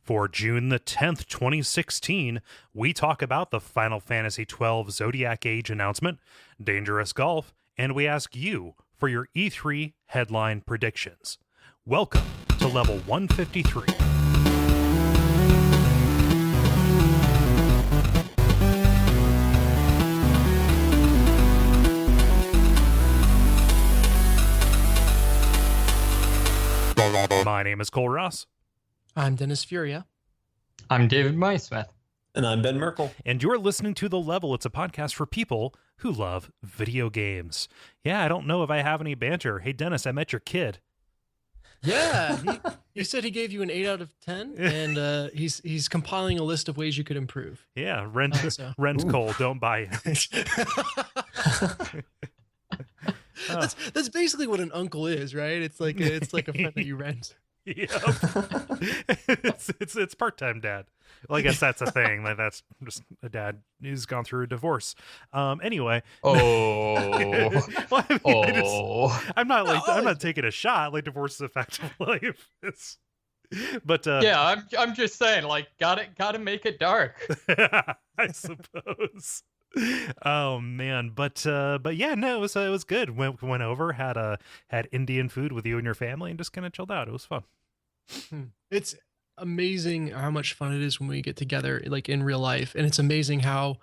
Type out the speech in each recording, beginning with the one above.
For June the 10th, 2016, we talk about the Final Fantasy XII Zodiac Age announcement, Dangerous Golf, and we ask you for your E3 headline predictions. Welcome to Level 153. My name is Cole Ross. I'm Dennis Furia. I'm David Mysmith. And I'm Ben Merkel. And you're listening to The Level. It's a podcast for people who love video games. Yeah, I don't know if I have any banter. Hey, Dennis, I met your kid. Yeah, he said he gave you an 8 out of 10, and he's compiling a list of ways you could improve. Yeah, rent Cole, don't buy it. That's basically what an uncle is, right? It's like a friend that you rent. Yep. it's part-time dad. Well, I guess that's a thing. Like, that's just a dad who's gone through a divorce. Anyway. Oh. Well, I mean, I'm not taking a shot. Like, divorce is a fact of life. But yeah, I'm just saying, like, gotta make it dark. I suppose. Oh man, but yeah, no, it was good. Went over, had Indian food with you and your family, and just kind of chilled out. It was fun. It's amazing how much fun it is when we get together, like in real life, and it's amazing how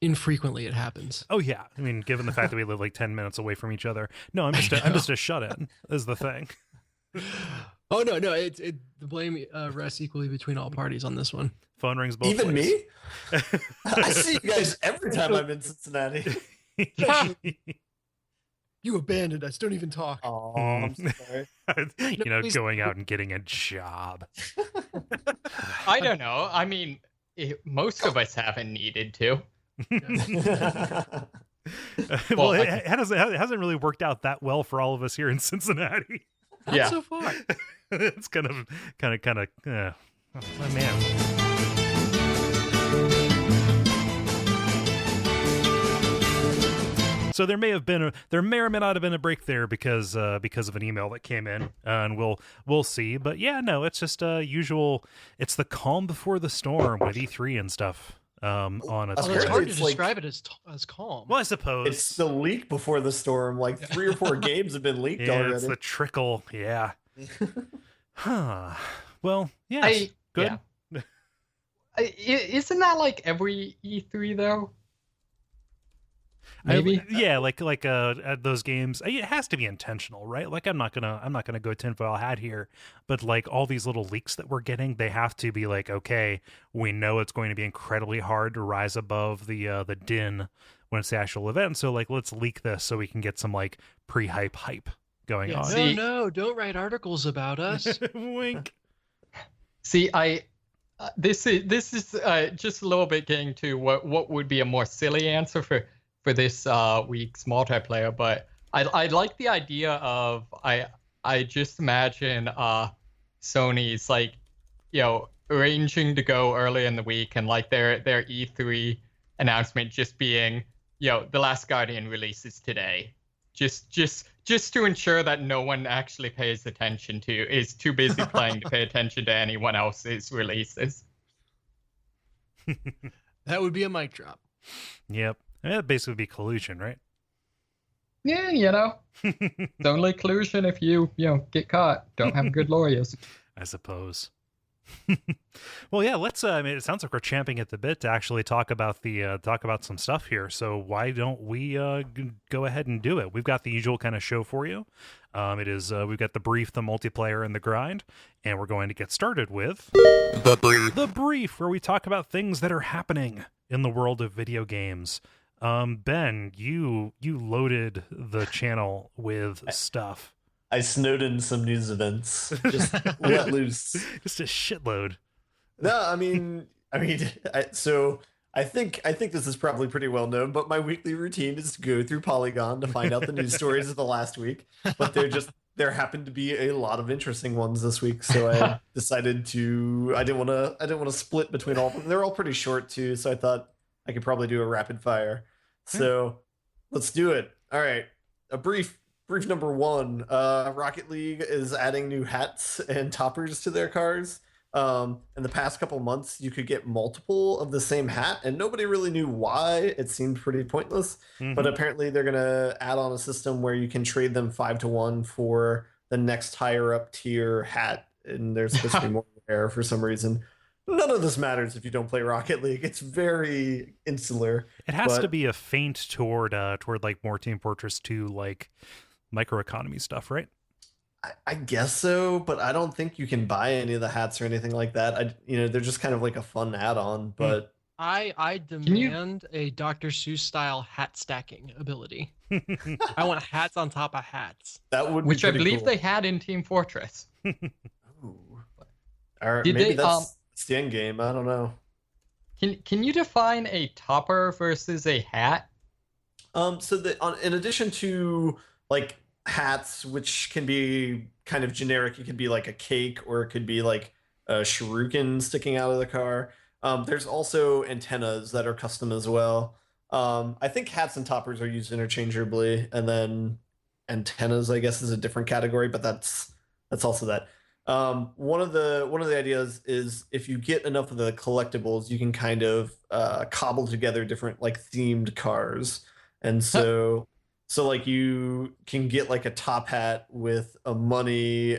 infrequently it happens. Oh yeah, I mean, given the fact that we live like 10 minutes away from each other. No, I'm just a shut-in is the thing. Oh no, the blame rests equally between all parties on this one. Phone rings both Even ways. me? I see you guys every time I'm in Cincinnati. You abandoned us. Don't even talk. Oh, I'm sorry. Going out and getting a job. I don't know. I mean, most of us haven't needed to. Well, it hasn't really worked out that well for all of us here in Cincinnati. Not so far. It's kind of. Oh man. So there may or may not have been a break there because of an email that came in, and we'll see. But yeah, no, it's just usual. It's the calm before the storm with E3 and stuff. On its it's hard to describe it as calm. Well, I suppose it's the leak before the storm. Like 3 or 4 games have been leaked already. It's the trickle. Yeah. Huh. Well, yeah. Good. Yeah. Isn't that like every E3 though? Maybe. Like those games, it has to be intentional, right? Like I'm not gonna go tinfoil hat here, but like all these little leaks that we're getting, they have to be like, okay, we know it's going to be incredibly hard to rise above the din when it's the actual event, so like let's leak this so we can get some like hype going on. No, don't write articles about us. Wink. See, this is just a little bit getting to what would be a more silly answer for this week's multiplayer, but I like the idea of I just imagine Sony's like, arranging to go early in the week and like their E3 announcement just being, The Last Guardian releases today, just to ensure that no one actually pays attention is too busy playing to pay attention to anyone else's releases. That would be a mic drop. Yep. That basically would be collusion, right? Yeah, it's only collusion if you get caught. Don't have good lawyers. I suppose. Well, yeah, let's it sounds like we're champing at the bit to actually talk about some stuff here. So why don't we go ahead and do it? We've got the usual kind of show for you. It is we've got the brief, the multiplayer, and the grind, and we're going to get started with the brief, where we talk about things that are happening in the world of video games. Ben, you loaded the channel with stuff. I snowed in some news events. Just let loose. Just a shitload. No, I mean, so I think this is probably pretty well known, but my weekly routine is to go through Polygon to find out the news stories of the last week. But there happened to be a lot of interesting ones this week, so I decided I didn't want to split between all of them. They're all pretty short too, so I thought I could probably do a rapid fire. So let's do it. All right, a brief number 1. Rocket League is adding new hats and toppers to their cars. In the past couple months, you could get multiple of the same hat, and nobody really knew why. It seemed pretty pointless. But apparently, they're gonna add on a system where you can trade them 5-to-1 for the next higher up tier hat, and they're supposed to be more rare for some reason. None of this matters if you don't play Rocket League. It's very insular. It has to be a feint toward like more Team Fortress 2 like microeconomy stuff, right? I guess so, but I don't think you can buy any of the hats or anything like that. They're just kind of like a fun add-on. But I demand a Dr. Seuss style hat stacking ability. I want hats on top of hats. That would be which I pretty believe cool. they had in Team Fortress. Ooh. Or Did maybe they, that's the end game. I don't know. Can you define a topper versus a hat? In addition to like hats, which can be kind of generic, it could be like a cake or it could be like a shuriken sticking out of the car. There's also antennas that are custom as well. I think hats and toppers are used interchangeably, and then antennas, I guess, is a different category, but that's also that. One of the ideas is if you get enough of the collectibles, you can kind of cobble together different like themed cars, and so like you can get like a top hat with a money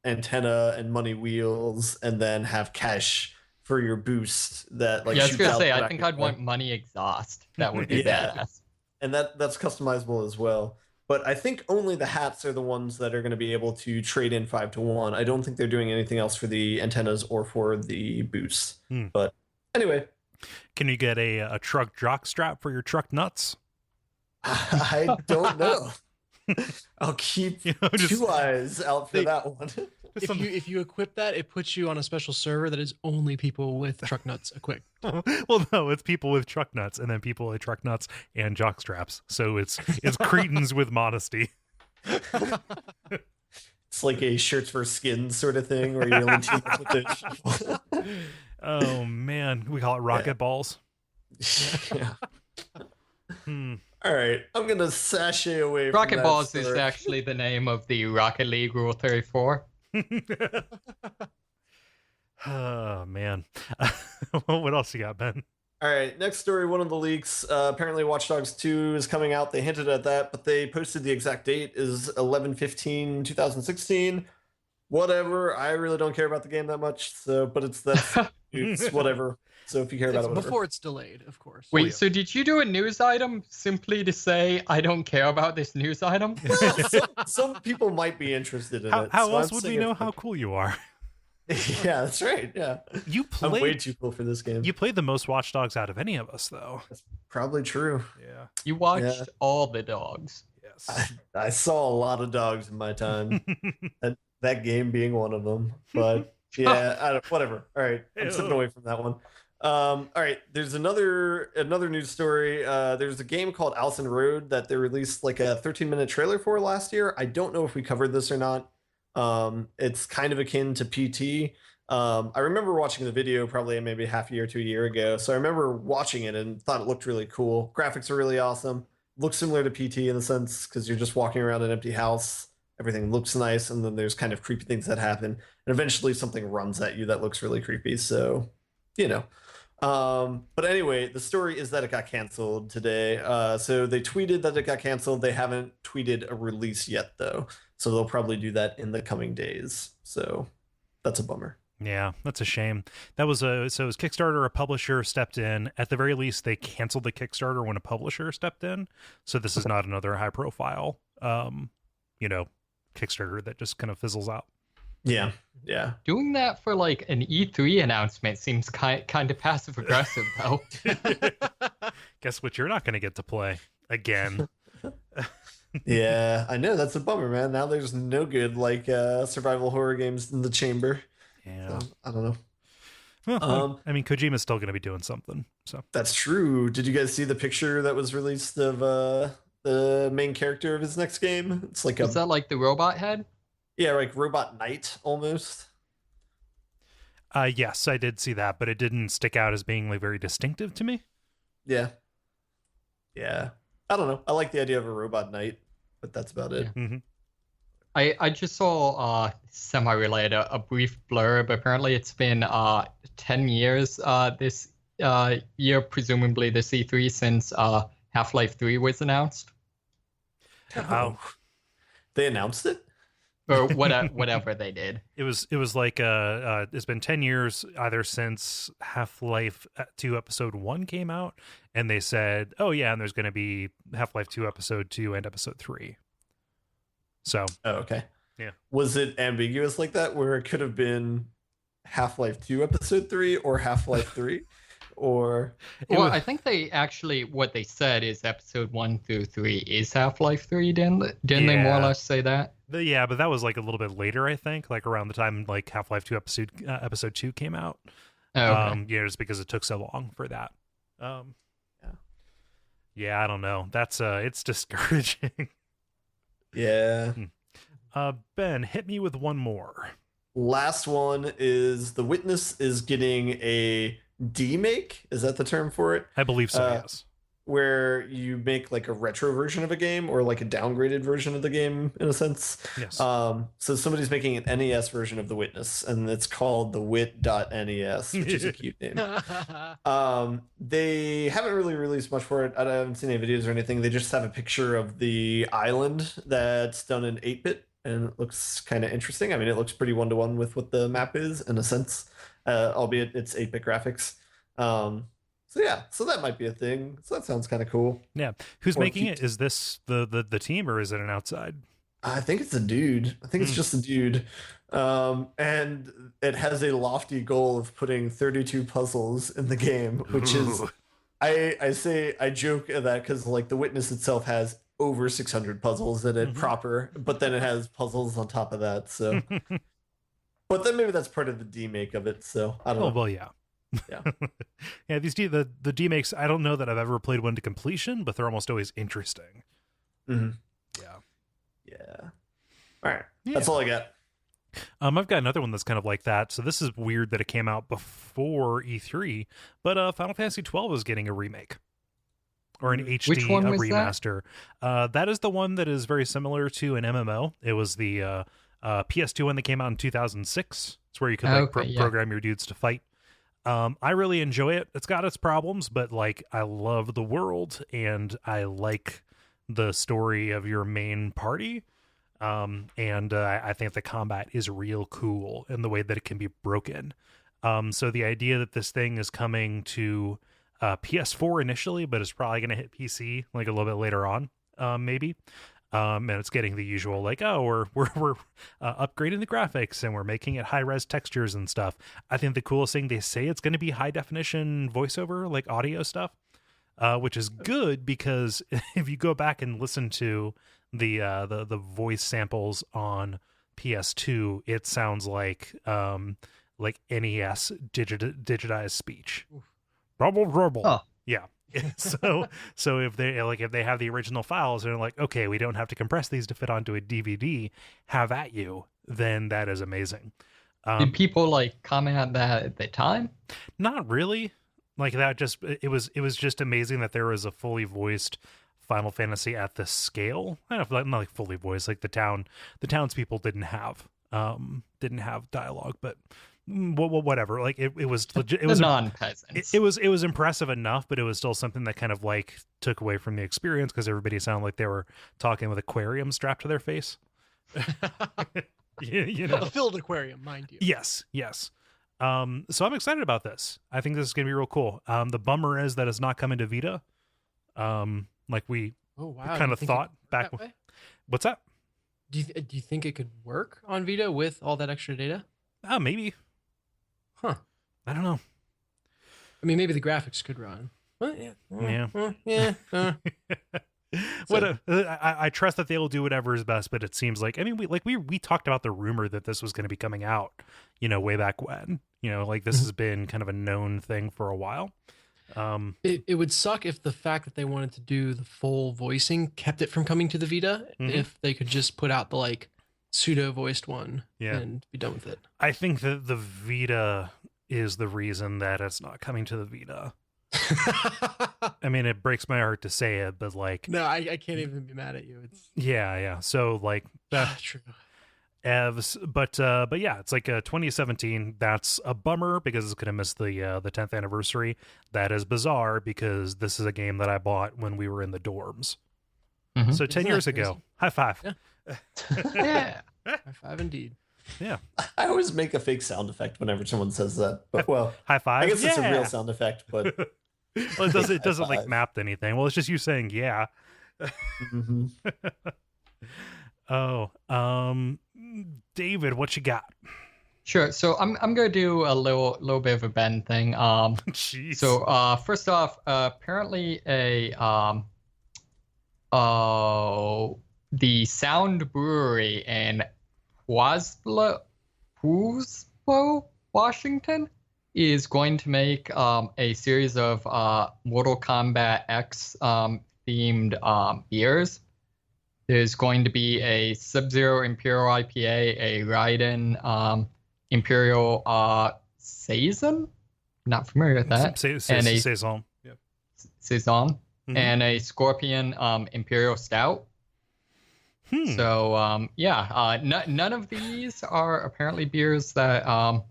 antenna and money wheels, and then have cash for your boost that like I was gonna say, out I think I'd want money exhaust. That would be Yeah. badass. and that's customizable as well. But I think only the hats are the ones that are going to be able to trade in 5-to-1. I don't think they're doing anything else for the antennas or for the boosts. But anyway, can you get a truck jock strap for your truck nuts? I don't know. I'll keep two eyes out for that one. If you equip that, it puts you on a special server that is only people with truck nuts equipped. Well, no, it's people with truck nuts, and then people with truck nuts and jock straps. So it's cretins with modesty. It's like a shirts for skins sort of thing, where you're only team up with those people. Oh man, we call it rocket balls. Yeah. All right, I'm gonna sashay away. Rocket from Balls that is story. actually the name of the Rocket League Rule 34. Oh man. What else you got, Ben? All right, next story. One of the leaks. Apparently, Watch Dogs 2 is coming out. They hinted at that, but they posted the exact date is 11/15/2016. Whatever. I really don't care about the game that much. But it's whatever. So if you care about it, whatever. Before it's delayed, of course. Wait, so did you do a news item simply to say, I don't care about this news item? Some people might be interested in it. How so else I'm would we saying know it's how cool you are? Yeah, that's right. Yeah. I'm way too cool for this game. You played the most Watch Dogs out of any of us, though. That's probably true. Yeah. You watched all the dogs. Yes. I saw a lot of dogs in my time. that game being one of them. But yeah, whatever. All right. I'm sitting away from that one. All right. There's another news story. There's a game called Alison Road that they released like a 13-minute trailer for last year. I don't know if we covered this or not. It's kind of akin to PT. I remember watching the video probably maybe half a year to a year ago. So I remember watching it and thought it looked really cool. Graphics are really awesome. Looks similar to PT in the sense because you're just walking around an empty house. Everything looks nice, and then there's kind of creepy things that happen, and eventually something runs at you that looks really creepy. So, but anyway, the story is that it got canceled today. So they tweeted that it got canceled. They haven't tweeted a release yet, though. So they'll probably do that in the coming days. So that's a bummer. Yeah, that's a shame. That was so it was Kickstarter, a publisher stepped in. At the very least, they canceled the Kickstarter when a publisher stepped in. So this is not another high profile, Kickstarter that just kind of fizzles out. Yeah. Doing that for like an E3 announcement seems kind of passive aggressive, though. Guess what? You're not going to get to play again. Yeah, I know, that's a bummer, man. Now there's no good like survival horror games in the chamber. Yeah, so, I don't know. Well, I mean, Kojima's still going to be doing something. So that's true. Did you guys see the picture that was released of the main character of his next game? It's like is that like the robot head? Yeah, like Robot Knight almost. Yes, I did see that, but it didn't stick out as being like very distinctive to me. Yeah. I don't know. I like the idea of a Robot Knight, but that's about it. Yeah. Mm-hmm. I just saw semi-related a brief blurb. Apparently, it's been 10 years this year, presumably the C3, since Half-Life 3 was announced, Oh. They announced it? or whatever they did. It was like it's been 10 years either since Half-Life 2 Episode 1 came out, and they said, oh yeah, and there's going to be Half-Life 2 Episode 2 and Episode 3. So Oh, okay. Yeah. Was it ambiguous like that, where it could have been Half-Life 2 Episode 3 or Half-Life 3? Or I think they actually, what they said is Episode 1 through 3 is Half-Life 3, didn't they more or less say that? Yeah, but that was like a little bit later, I think, like around the time like Half-Life 2 Episode 2 came out. Oh, okay. Just because it took so long for that. yeah. Yeah, I don't know. That's it's discouraging. Yeah. Ben, hit me with one more. Last one is the Witness is getting a demake. Is that the term for it? I believe so, yes. Where you make like a retro version of a game, or like a downgraded version of the game in a sense. Yes. So somebody's making an NES version of the Witness, and it's called the Wit.nes, which is a cute name. They haven't really released much for it. I haven't seen any videos or anything. They just have a picture of the island that's done in 8-bit, and it looks kind of interesting. I mean, it looks pretty one-to-one with what the map is in a sense, albeit it's 8-bit graphics. So that might be a thing. So that sounds kind of cool. Yeah. Who's making it? Is this the team, or is it an outside? I think it's a dude. I think it's just a dude. And it has a lofty goal of putting 32 puzzles in the game, which is, I joke at that because like the Witness itself has over 600 puzzles in it proper, but then it has puzzles on top of that. So, but then maybe that's part of the demake of it. So I don't know. Well, yeah. Yeah. Yeah, the demakes, I don't know that I've ever played one to completion, but they're almost always interesting. Mm-hmm. Yeah. All right. Yeah. That's all I got. I've got another one that's kind of like that. So this is weird that it came out before E3, but Final Fantasy XII is getting a remake, or an HD Which one was remaster. That is the one that is very similar to an MMO. It was the PS2 one that came out in 2006. It's where you could program your dudes to fight. I really enjoy it. It's got its problems, but like I love the world and I like the story of your main party. And I think the combat is real cool in the way that it can be broken. So the idea that this thing is coming to PS4 initially, but it's probably going to hit PC like a little bit later on, maybe. And it's getting the usual like, oh, we're upgrading the graphics and we're making it high res textures and stuff. I think the coolest thing, they say it's going to be high definition voiceover, like audio stuff, which is good because if you go back and listen to the voice samples on PS2, it sounds like NES digitized speech. Rubble. Oh. Yeah. so if they have the original files and they're like, okay, we don't have to compress these to fit onto a DVD, have at you, then that is amazing. Did people like comment on that at the time? Not really. Like that just it was just amazing that there was a fully voiced Final Fantasy at this scale. I don't know, not like fully voiced, like the townspeople didn't have dialogue, but whatever. Like it was legit. It was non-peasants. It was impressive enough, but it was still something that kind of like took away from the experience because everybody sounded like they were talking with aquarium strapped to their face. you know, a filled aquarium, mind you. Yes. So I'm excited about this. I think this is gonna be real cool. The bummer is that it's not coming to Vita. Like we kind of thought back. What's that? Do you think it could work on Vita with all that extra data? Maybe. Huh. I don't know. I mean, maybe the graphics could run. Well, yeah. I trust that they'll do whatever is best, but it seems like, I mean, we talked about the rumor that this was going to be coming out, way back when, like this has been kind of a known thing for a while. It would suck if the fact that they wanted to do the full voicing kept it from coming to the Vita. If they could just put out the like pseudo voiced one and be done with it. I think that the Vita is the reason that it's not coming to the Vita. I mean, it breaks my heart to say it, but like, no, I can't even be mad at you. It's yeah. So like, true. Evs, but yeah, it's like 2017. That's a bummer because it's gonna miss the 10th anniversary. That is bizarre because this is a game that I bought when we were in the dorms. Mm-hmm. So 10 years ago. High five. Yeah. Yeah. High five indeed. Yeah. I always make a fake sound effect whenever someone says that. But well, high five. I guess it's a real sound effect, but well, it doesn't like map to anything. Well, it's just you saying yeah. mm-hmm. David, what you got? Sure. So I'm gonna do a little bit of a Ben thing. Jeez. So first off, apparently the Sound Brewery in Pueblo, Washington, is going to make a series of Mortal Kombat X themed beers. There's going to be a Sub-Zero Imperial IPA, a Raiden Imperial Saison. Not familiar with that. Saison. Yep. Saison. And a Scorpion Imperial Stout. So none of these are apparently beers that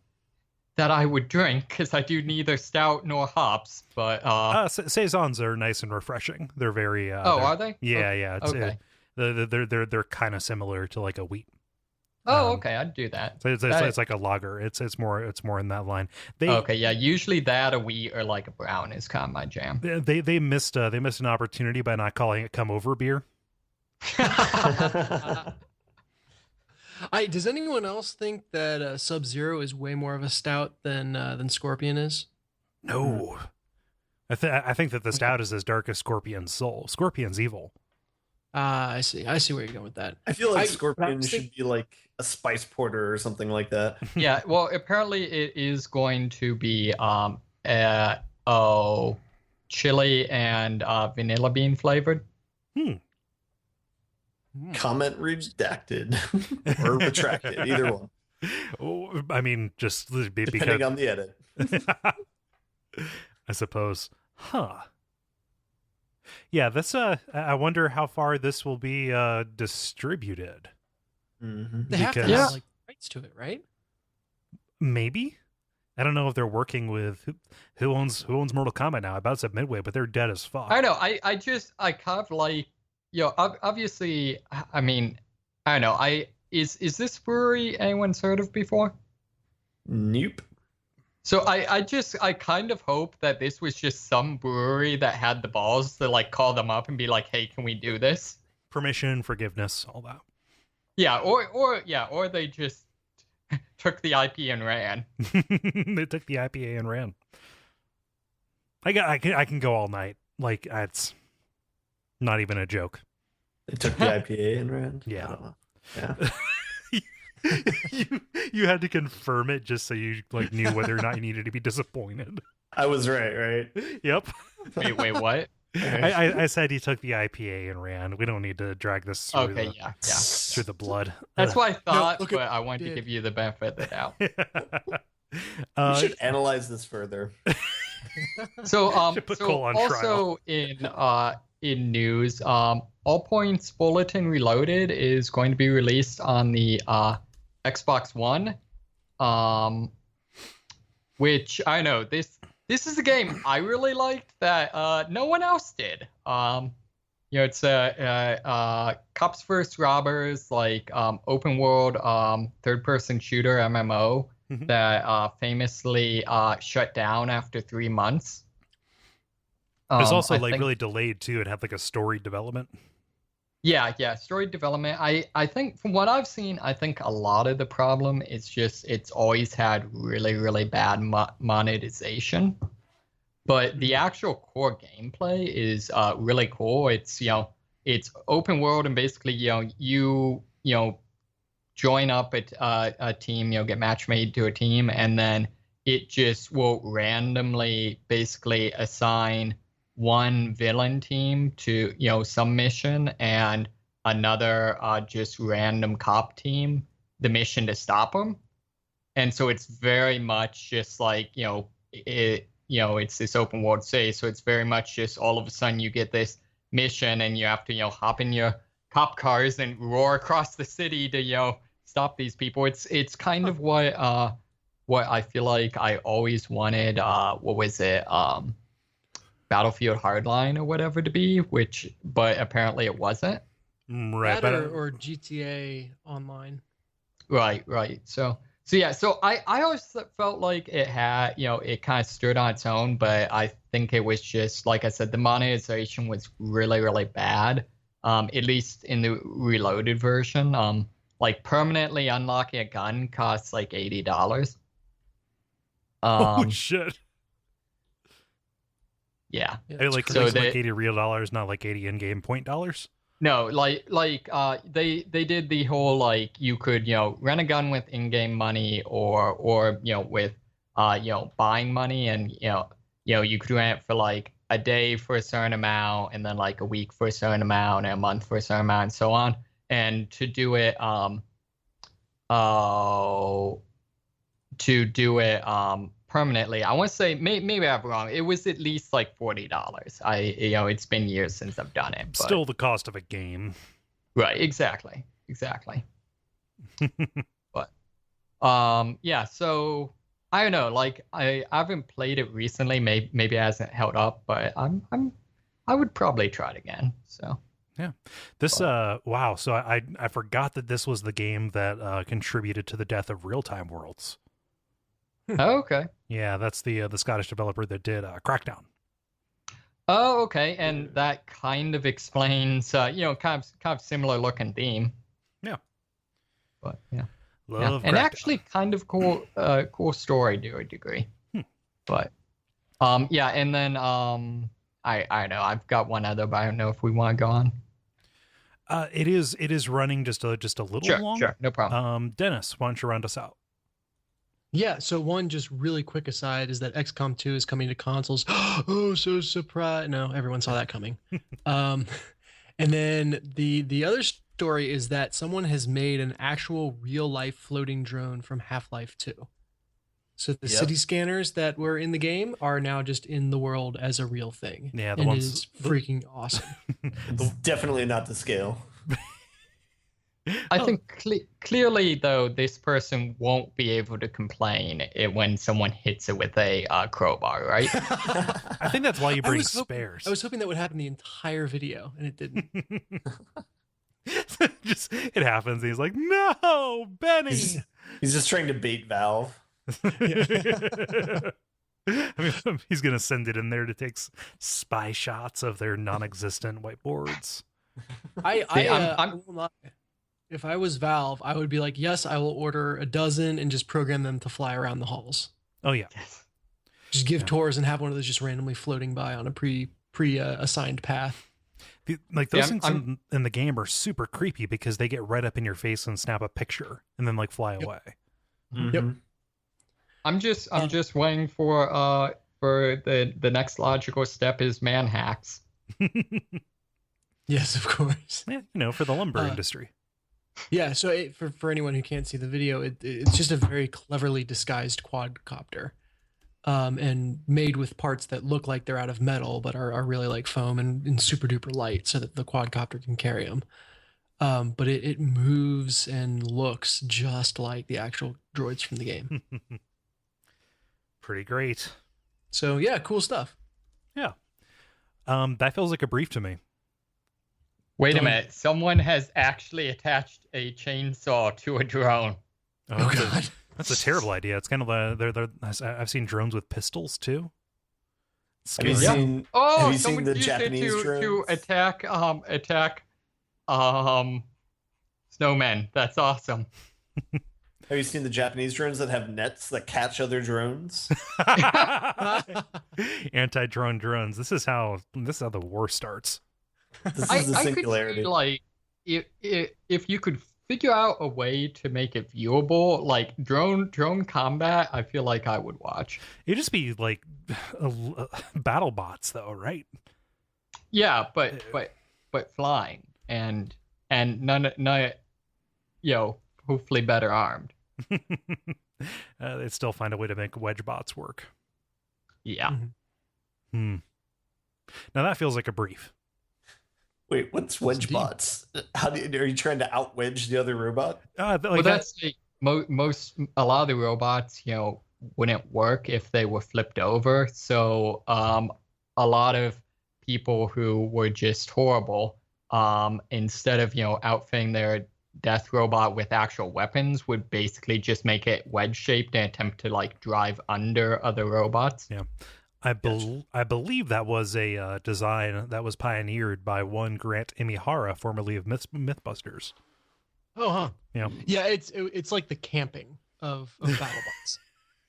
I would drink because I do neither stout nor hops. But Saisons are nice and refreshing. They're very. Are they? Yeah, yeah. Okay. They're kind of similar to like a wheat. Oh, okay, I'd do that. So it's like a lager. It's more in that line. Usually that, a wheat, or like a brown is kind of my jam. They missed an opportunity by not calling it come over beer. Does anyone else think that Sub-Zero is way more of a stout than Scorpion is? No, I think that the stout is as dark as Scorpion's soul. Scorpion's evil. I see where you're going with that. I feel like Scorpion should be like a spice porter or something like that. Yeah, well, apparently it is going to be chili and vanilla bean flavored. Comment redacted or retracted, either one. Oh, I mean, just depending on the edit. I suppose. Huh. Yeah, that's I wonder how far this will be distributed. Mm-hmm. They have to have like rights to it, right? Maybe. I don't know if they're working with who owns Mortal Kombat now. I about said Midway, but they're dead as fuck. I know. I kind of like, obviously. I mean, I don't know. Is this brewery anyone's heard of before? Nope. So I kind of hope that this was just some brewery that had the balls to like call them up and be like, hey, can we do this? Permission, forgiveness, all that. Yeah, or they just took the IP and ran. They took the IPA and ran. I can go all night. Like, it's not even a joke. They took the IPA and ran? Yeah. I don't know. Yeah. you had to confirm it just so you like knew whether or not you needed to be disappointed. I was right? Yep. Wait, what? I said he took the IPA and ran. We don't need to drag this through through the blood. That's what I thought, but I wanted to give you the benefit of the doubt. We should analyze this further. So Kole on also in news, All Points Bulletin Reloaded is going to be released on the Xbox One, which I know this is a game I really liked that no one else did. It's cops vs robbers, like open world third person shooter MMO that famously shut down after 3 months. It was also really delayed too. It had like a story development. Yeah, story development. I think from what I've seen, I think a lot of the problem is just it's always had really, really bad monetization. But the actual core gameplay is really cool. It's it's open world, and basically you join up a team, get match made to a team, and then it just will randomly basically assign one villain team to some mission and another just random cop team the mission to stop them. And so it's very much just like it's this open world city, so it's very much just all of a sudden you get this mission and you have to hop in your cop cars and roar across the city to stop these people. It's kind of what I feel like I always wanted. What was it? Battlefield Hardline or whatever to be, but apparently it wasn't. Right, that or GTA Online. Right. So I always felt like it had, it kind of stood on its own, but I think it was just, like I said, the monetization was really, really bad. At least in the reloaded version. Like permanently unlocking a gun costs like $80. Oh shit. Yeah. Like $80 real dollars, not like 80 in-game point dollars. No, they did the whole, like, you could, rent a gun with in-game money or with buying money, and you could rent it for like a day for a certain amount, and then like a week for a certain amount, and a month for a certain amount, and so on. And to do it permanently, I want to say, maybe I'm wrong, it was at least like $40. It's been years since I've done it, but still the cost of a game. Right, exactly. But yeah, so I don't know, like I haven't played it recently, maybe it hasn't held up, but I would probably try it again. So yeah, this wow, so I forgot that this was the game that contributed to the death of Real-Time Worlds. Oh, okay. Yeah, that's the Scottish developer that did Crackdown. Oh, okay, and that kind of explains, kind of similar looking theme. Yeah, but yeah, love and Crackdown. actually kind of cool story to a degree. But yeah, and then I know I've got one other, but I don't know if we want to go on. It is running just a little long. Sure, no problem. Dennis, why don't you round us out? Yeah, so one just really quick aside is that XCOM 2 is coming to consoles. Oh, so surprised. No, everyone saw that coming. And then the other story is that someone has made an actual real-life floating drone from Half-Life 2. So the city scanners that were in the game are now just in the world as a real thing. Yeah, it is freaking awesome. It's definitely not to scale. I think clearly, though, this person won't be able to complain when someone hits it with a crowbar, right? I think that's why you bring spares. I was hoping that would happen the entire video, and it didn't. It happens. He's like, no, Benny. He's just trying to bait Valve. I mean, he's going to send it in there to take spy shots of their non-existent whiteboards. I won't lie. If I was Valve, I would be like, yes, I will order a dozen and just program them to fly around the halls. Oh, yeah. Just give tours and have one of those just randomly floating by on a assigned path. Those things in the game are super creepy because they get right up in your face and snap a picture and then like fly away. Mm-hmm. Yep. I'm just waiting for the next logical step is man hacks. Yes, of course. Yeah, for the lumber industry. Yeah, so for anyone who can't see the video, it's just a very cleverly disguised quadcopter, and made with parts that look like they're out of metal but are really like foam and super duper light, so that the quadcopter can carry them. But it moves and looks just like the actual droids from the game. Pretty great. So yeah, cool stuff. Yeah. That feels like a brief to me. Wait a minute. Someone has actually attached a chainsaw to a drone. Oh God. That's a terrible idea. It's kind of I've seen drones with pistols too. Have you seen the Japanese drones? To attack snowmen. That's awesome. Have you seen the Japanese drones that have nets that catch other drones? Anti-drone drones. This is how the war starts. This is the singularity. I could see, if you could figure out a way to make it viewable, like drone combat, I feel like I would watch. It'd just be like battle bots, though, right? Yeah, but flying and none hopefully better armed. They'd still find a way to make wedge bots work. Yeah. Now that feels like a brief. Wait, what's wedge bots? Are you trying to outwedge the other robot? Well, that's like a lot of the robots, wouldn't work if they were flipped over. So a lot of people who were just horrible, instead of outfitting their death robot with actual weapons, would basically just make it wedge shaped and attempt to like drive under other robots. Yeah. I believe that was a design that was pioneered by one Grant Imihara, formerly of Mythbusters. Oh, huh. Yeah. Yeah, it's like the camping of BattleBots.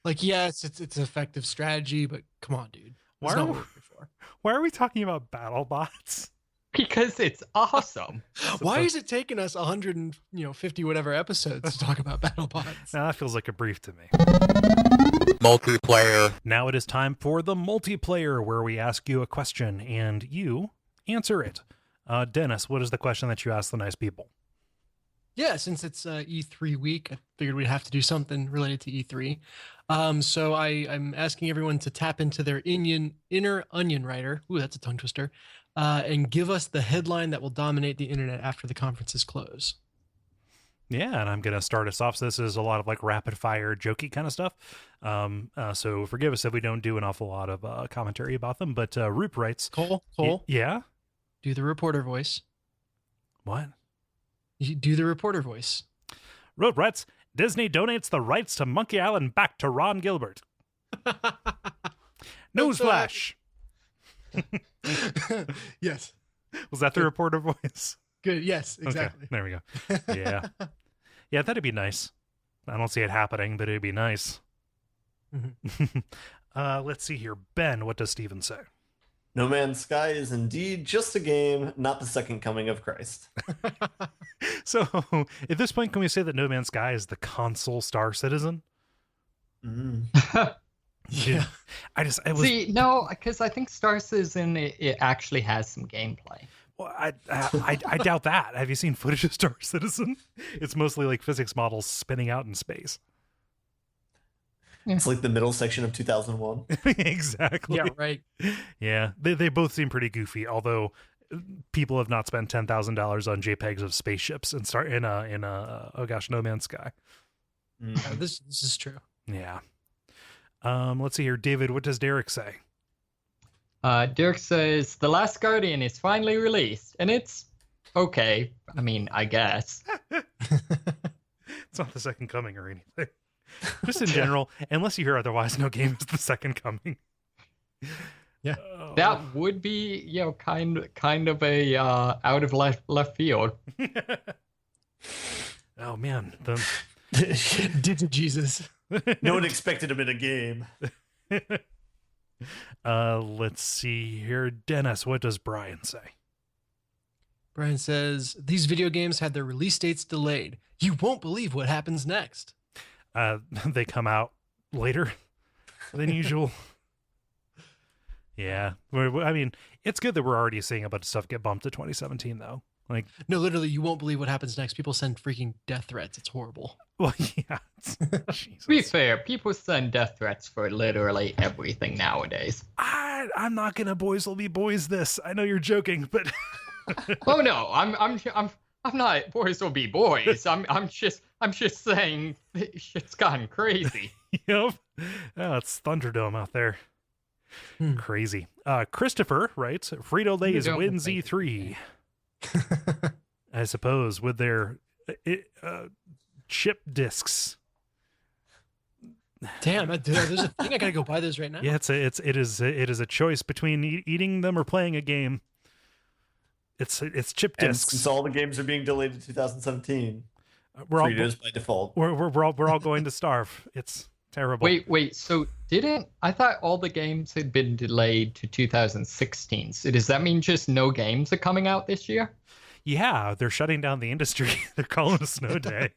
Like, yes, it's an effective strategy, but come on, dude. It's not worked before. Why are we talking about BattleBots? Because it's awesome. Why is it taking us 150 whatever episodes to talk about BattleBots? Now, that feels like a brief to me. Multiplayer. Now it is time for the multiplayer, where we ask you a question and you answer it. Dennis, what is the question that you ask the nice people? Yeah, since it's E3 week, I figured we'd have to do something related to E3. So I'm asking everyone to tap into their inner onion writer. Ooh, that's a tongue twister. And give us the headline that will dominate the internet after the conferences close. Yeah, and I'm going to start us off. So this is a lot of like rapid fire, jokey kind of stuff. So forgive us if we don't do an awful lot of commentary about them. But Roop writes, Kole, yeah, do the reporter voice. What? You do the reporter voice. Roop writes, Disney donates the rights to Monkey Island back to Ron Gilbert. Newsflash. Yes. Was that the reporter voice? Good. Yes, exactly. Okay, there we go. Yeah. Yeah, that'd be nice. I don't see it happening, but it'd be nice. Mm-hmm. Let's see here. Ben, what does Steven say? No Man's Sky is indeed just a game, not the second coming of Christ. So, at this point, can we say that No Man's Sky is the console Star Citizen? Yeah. See, no, because I think Star Citizen, it actually has some gameplay. Well, I doubt that. Have you seen footage of Star Citizen? It's mostly like physics models spinning out in space. It's like the middle section of 2001. Exactly. Yeah, right. Yeah, they both seem pretty goofy, although people have not spent $10,000 on JPEGs of spaceships and start in No Man's Sky. This is true. Yeah. Let's see here. David, what does Derek say? Derek says, The Last Guardian is finally released, and it's okay. I mean, I guess. It's not the second coming or anything. Just in general, unless you hear otherwise, no game is the second coming. Yeah. That would be, kind of a out of left field. Oh, man. Did Jesus. No one expected him in a game. Let's see here. Dennis, what does Brian say? Brian says, these video games had their release dates delayed. You won't believe what happens next. They come out later than usual. Yeah. I mean, it's good that we're already seeing a bunch of stuff get bumped to 2017, though. Like, no, literally, you won't believe what happens next. People send freaking death threats. It's horrible. Well, yeah. Jesus. To be fair, people send death threats for literally everything nowadays. I'm not gonna boys will be boys this. I know you're joking, but oh no, I'm not boys will be boys. I'm just saying shit's gotten crazy. Yep. Oh, it's Thunderdome out there. Crazy. Christopher writes, Frito-Lay's wins E3. I suppose with their chip discs. Damn, there's a thing. I gotta go buy those right now. Yeah, it is a choice between eating them or playing a game. It's chip And discs. since all the games are being delayed to 2017, Fritos by default. We're all going to starve. It's terrible. Wait. So I thought all the games had been delayed to 2016. So does that mean just no games are coming out this year? Yeah, they're shutting down the industry. They're calling a snow day.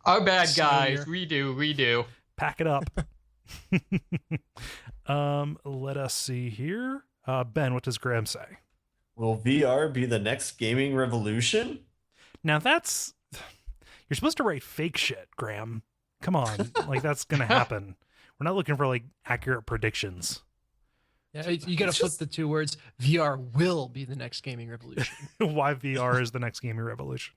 Our bad, guys. We do. Pack it up. Let us see here. Ben, what does Graham say? Will VR be the next gaming revolution? Now you're supposed to write fake shit, Graham. Come on. Like, that's going to happen. We're not looking for like accurate predictions. Yeah, you got to flip the two words. VR will be the next gaming revolution. Why VR is the next gaming revolution.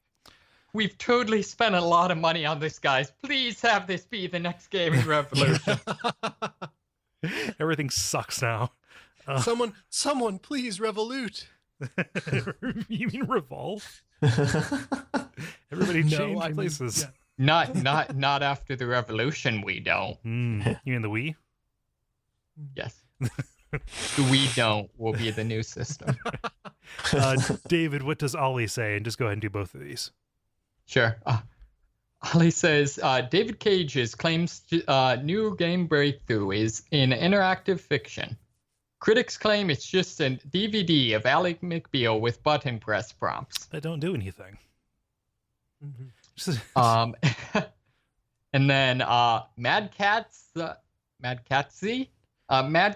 We've totally spent a lot of money on this, guys. Please have this be the next gaming revolution. Everything sucks now. Someone, please revolute. You mean revolve? Everybody change places. Yeah. Not after the revolution. We don't. You mean the Wii? Yes. The We Don't will be the new system. David, what does Ollie say? And just go ahead and do both of these. Sure. Ollie says, David Cage's claims new game breakthrough is in interactive fiction. Critics claim it's just a DVD of Ally McBeal with button press prompts. That don't do anything. And then Mad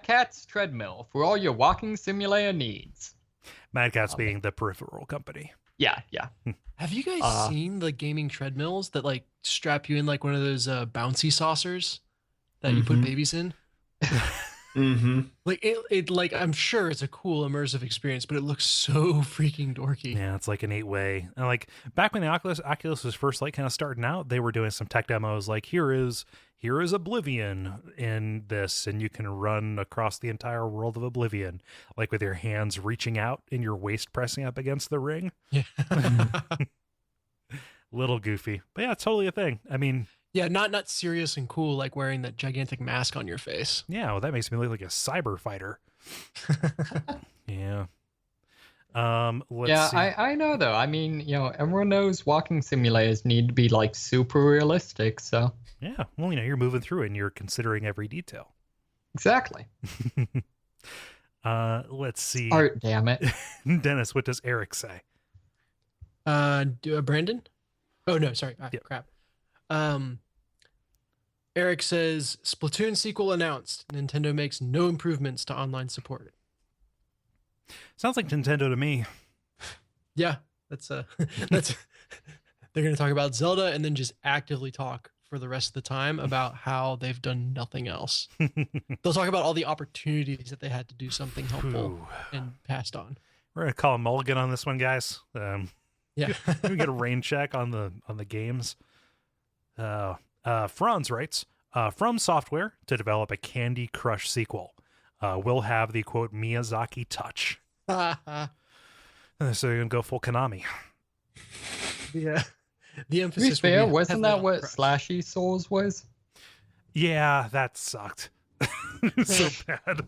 Cat's treadmill for all your walking simulator needs. Mad Cat's being the peripheral company. Yeah. Have you guys seen the gaming treadmills that like strap you in like one of those bouncy saucers that you put babies in? Like it like I'm sure it's a cool immersive experience, but it looks so freaking dorky. Yeah, it's like an 8-way. And like back when the Oculus was first like kind of starting out, they were doing some tech demos like here is Oblivion in this, and you can run across the entire world of Oblivion, like with your hands reaching out and your waist pressing up against the ring. Yeah. Little goofy. But yeah, it's totally a thing. I mean, yeah, not serious and cool like wearing that gigantic mask on your face. Yeah, well, that makes me look like a cyber fighter. Yeah. Let's see. I know though. I mean, everyone knows walking simulators need to be like super realistic, so. Yeah, well, you're moving through it and you're considering every detail. Exactly. Let's see. Art, damn it. Dennis, what does Eric say? Brandon? Oh no, sorry. Yep. Crap. Eric says Splatoon sequel announced. Nintendo makes no improvements to online support. Sounds like Nintendo to me. Yeah, that's they're going to talk about Zelda and then just actively talk for the rest of the time about how they've done nothing else. They'll talk about all the opportunities that they had to do something helpful and passed on. We're going to call a mulligan on this one, guys. Yeah. We get a rain check on the games. Franz writes, From Software to develop a Candy Crush sequel. Will have the quote Miyazaki touch. So you're gonna go full Konami. Yeah. The emphasis. To be fair, wasn't that what Slashy Souls was? Yeah, that sucked. So bad.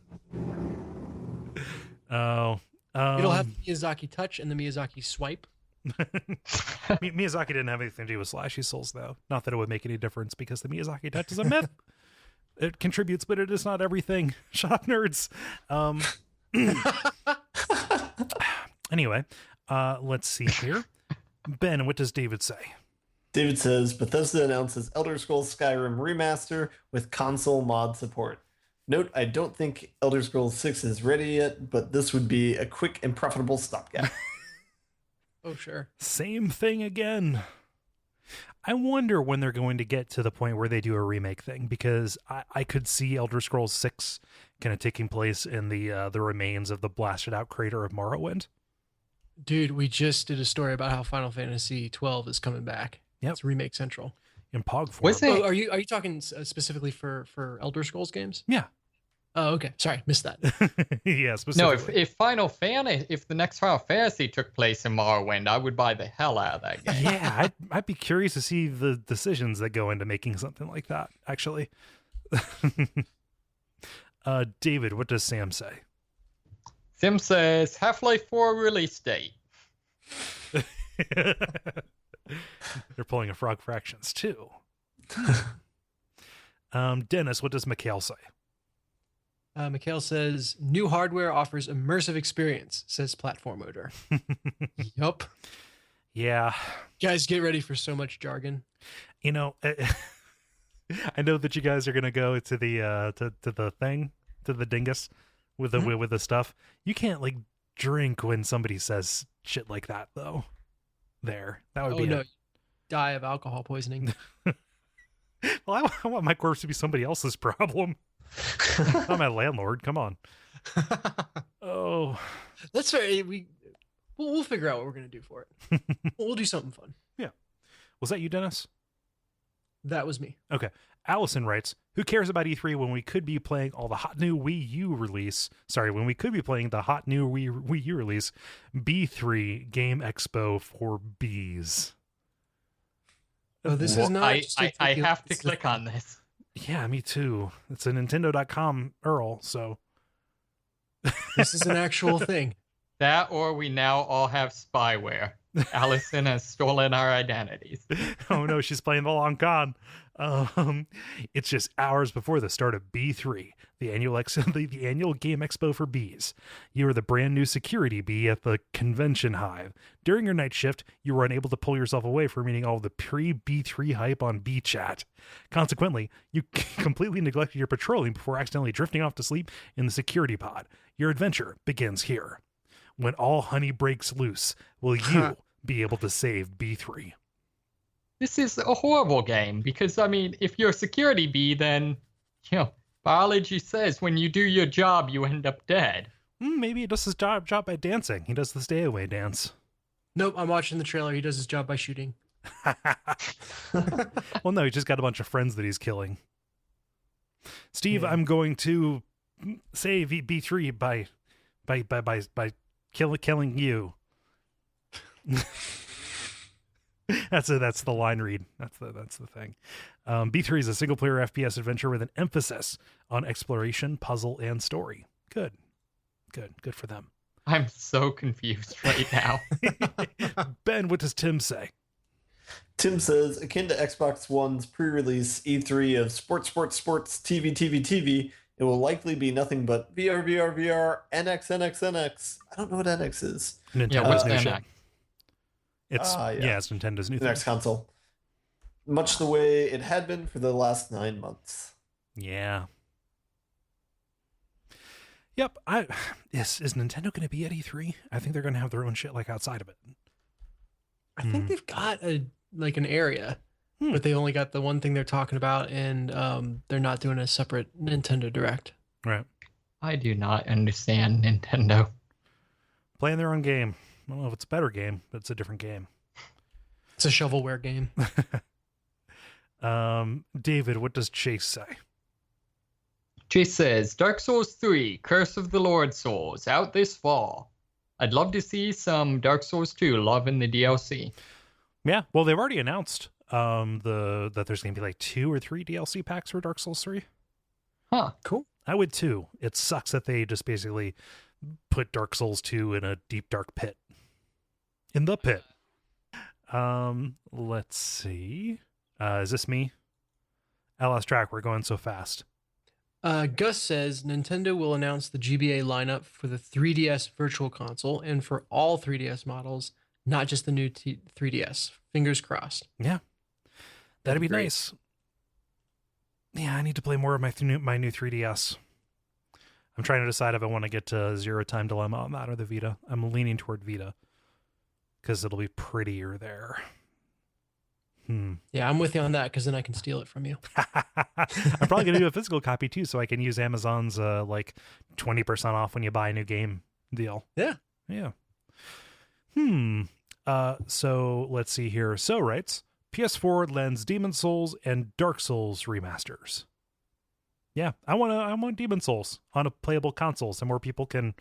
Oh. It'll have the Miyazaki touch and the Miyazaki swipe. Miyazaki didn't have anything to do with Slashy Souls, though. Not that it would make any difference, because the Miyazaki touch is a myth. It contributes, but it is not everything. Shut up, nerds. Anyway, let's see here. Ben, what does David say? David says, Bethesda announces Elder Scrolls Skyrim Remaster with console mod support. Note, I don't think Elder Scrolls 6 is ready yet, but this would be a quick and profitable stopgap. Oh, sure. Same thing again. I wonder when they're going to get to the point where they do a remake thing, because I could see Elder Scrolls 6 kind of taking place in the remains of the blasted out crater of Morrowind. Dude, we just did a story about how Final Fantasy XII is coming back. Yep. It's remake central. In POG form. Oh, are you talking specifically for Elder Scrolls games? Yeah. Oh, okay. Sorry, missed that. Yeah, No, specifically. if the next Final Fantasy took place in Morrowind, I would buy the hell out of that game. Yeah, I'd be curious to see the decisions that go into making something like that, actually. David, what does Sam say? Sam says Half-Life 4 release date. They're pulling a Frog Fractions, too. Dennis, what does Mikhail say? Mikhail says, new hardware offers immersive experience, says platform owner. Yup. Yeah. Guys, get ready for so much jargon. I know that you guys are going to go to the to the thing, to the dingus with the with the stuff. You can't like drink when somebody says shit like that, though. That would be no. Die of alcohol poisoning. Well, I want my corpse to be somebody else's problem. Not my landlord. Come on. Oh, That's right. We'll figure out what we're gonna do for it. We'll do something fun. yeah. Was that you, Dennis? That was me. Okay. Allison writes, who cares about E3 when we could be playing all the hot new Wii U release? Sorry, when we could be playing the hot new Wii U release, B3 Game Expo for Bees. Oh, this is not. I have to click on this. Yeah, me too. It's a Nintendo.com URL, so. This is an actual thing. That or we now all have spyware. Allison has stolen our identities. Oh no, she's playing the long con. It's just hours before the start of B3, the annual the annual game expo for bees. You are the brand new security bee at the convention hive. During your night shift, you were unable to pull yourself away from reading all of the pre-B3 hype on Bee Chat. Consequently, you completely neglected your patrolling before accidentally drifting off to sleep in the security pod. Your adventure begins here. When all honey breaks loose, will you be able to save B3? This is a horrible game because, I mean, if you're a security bee, then, biology says when you do your job, you end up dead. Maybe he does his job by dancing. He does the stay away dance. Nope, I'm watching the trailer. He does his job by shooting. Well, no, he just got a bunch of friends that he's killing. Steve, yeah. I'm going to save B3 by killing you. That's the line read. That's the thing. B3 is a single player FPS adventure with an emphasis on exploration, puzzle, and story. Good for them. I'm so confused right now. Ben, what does Tim say? Tim says, akin to Xbox One's pre-release E3 of sports, TV, it will likely be nothing but VR, NX. I don't know what NX is. Nintendo's new NX? shit. It's Nintendo's new next console. Much the way it had been for the last 9 months. Yeah. Yep. Is Nintendo going to be at E3? I think they're going to have their own shit like outside of it. I think they've got an area, but they only got the one thing they're talking about, and they're not doing a separate Nintendo Direct. Right. I do not understand Nintendo. Playing their own game. I don't know if it's a better game, but it's a different game. It's a shovelware game. David, what does Chase say? Chase says, Dark Souls 3, Curse of the Lord Souls, out this fall. I'd love to see some Dark Souls 2 love in the DLC. Yeah, well, they've already announced that there's going to be like 2 or 3 DLC packs for Dark Souls 3. Huh. Cool. I would too. It sucks that they just basically put Dark Souls 2 in a deep, dark pit. In the pit. Let's see. Is this me? I lost track. We're going so fast. Gus says Nintendo will announce the GBA lineup for the 3DS Virtual Console and for all 3DS models, not just the new 3DS. Fingers crossed. Yeah. That'd be nice. Yeah, I need to play more of my new 3DS. I'm trying to decide if I want to get to Zero Time Dilemma on that or the Vita. I'm leaning toward Vita because it'll be prettier there. Yeah, I'm with you on that because then I can steal it from you. I'm probably going to do a physical copy too, so I can use Amazon's like 20% off when you buy a new game deal. Yeah. So let's see here. So writes, PS4 lends Demon Souls and Dark Souls remasters. Yeah, I want Demon Souls on a playable console so more people can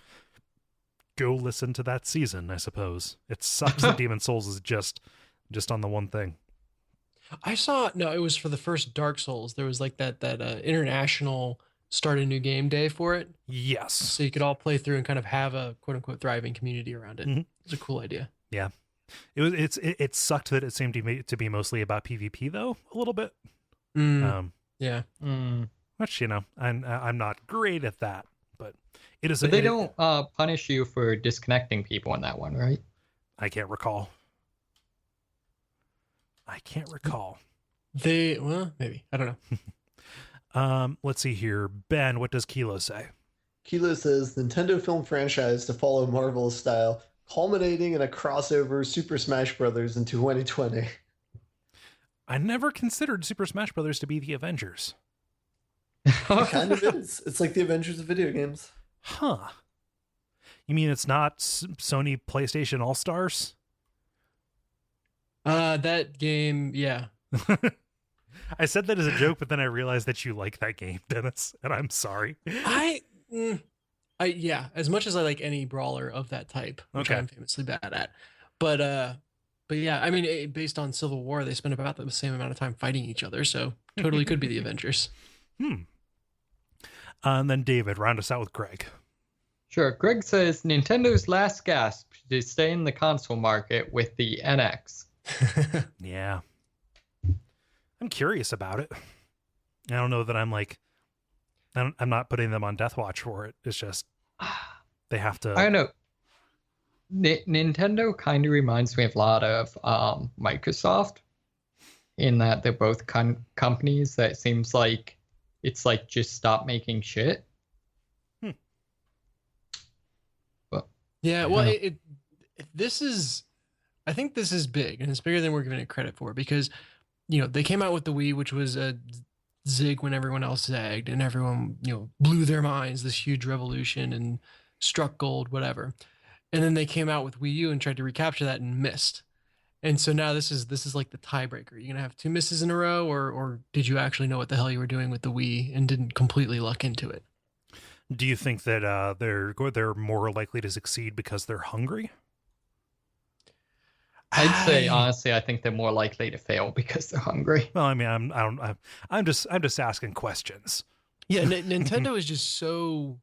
go listen to that season, I suppose. It sucks that Demon Souls is just on the one thing. It was for the first Dark Souls. There was like that international start a new game day for it. Yes. So you could all play through and kind of have a quote unquote thriving community around it. Mm-hmm. It's a cool idea. Yeah. It sucked that it seemed to be mostly about PvP though, a little bit. Yeah. Which, I'm not great at that, but it is. But they don't punish you for disconnecting people in that one, right? I can't recall. Maybe. I don't know. Let's see here. Ben, what does Kilo say? Kilo says Nintendo film franchise to follow Marvel's style, culminating in a crossover Super Smash Brothers in 2020. I never considered Super Smash Brothers to be the Avengers. It kind of is. It's like the Avengers of video games. Huh. You mean it's not Sony PlayStation All-Stars? That game, yeah. I said that as a joke, but then I realized that you like that game, Dennis, and I'm sorry. Yeah, as much as I like any brawler of that type, which Okay. I'm famously bad at. But yeah, I mean, based on Civil War, they spent about the same amount of time fighting each other, so totally could be the Avengers. And then David, round us out with Greg. Sure. Greg says Nintendo's last gasp to stay in the console market with the NX. Yeah. I'm curious about it. I don't know that I'm like, I'm not putting them on death watch for it. It's just, they have to. I don't know. Nintendo kind of reminds me of a lot of Microsoft in that they're both companies that seems like it's like just stop making shit. But Yeah, well, this is, I think this is big, and it's bigger than we're giving it credit for, because, you know, they came out with the Wii, which was a zig when everyone else zagged, and everyone, you know, blew their minds, this huge revolution, and struck gold, whatever. And then they came out with Wii U and tried to recapture that and missed. And so now this is like the tiebreaker. You're gonna have two misses in a row, or did you actually know what the hell you were doing with the Wii and didn't completely luck into it? Do you think that they're more likely to succeed because they're hungry? I'd say honestly, I think they're more likely to fail because they're hungry. Well, I mean, I'm just asking questions. Yeah, Nintendo is just so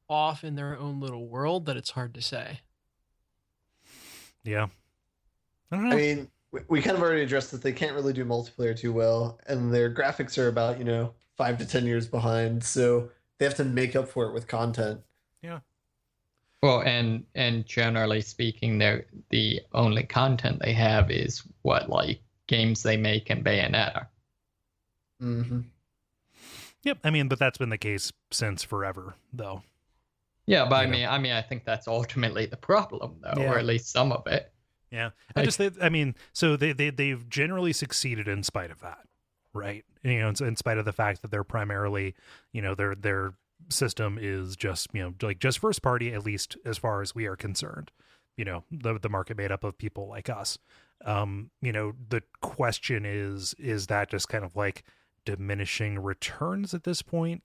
off in their own little world that it's hard to say. Yeah. I don't know. I mean, we kind of already addressed that they can't really do multiplayer too well, and their graphics are about, 5 to 10 years behind, so they have to make up for it with content. Yeah. Well, and generally speaking, the only content they have is what, like, games they make in Bayonetta. Mm-hmm. Yep. I mean, but that's been the case since forever, though. Yeah, but I mean, I think that's ultimately the problem, though, or at least some of it. Yeah. Like, So they've generally succeeded in spite of that, right? In spite of the fact that they're primarily, their system is just, like just first party, at least as far as we are concerned. The market made up of people like us. The question is that just kind of like diminishing returns at this point?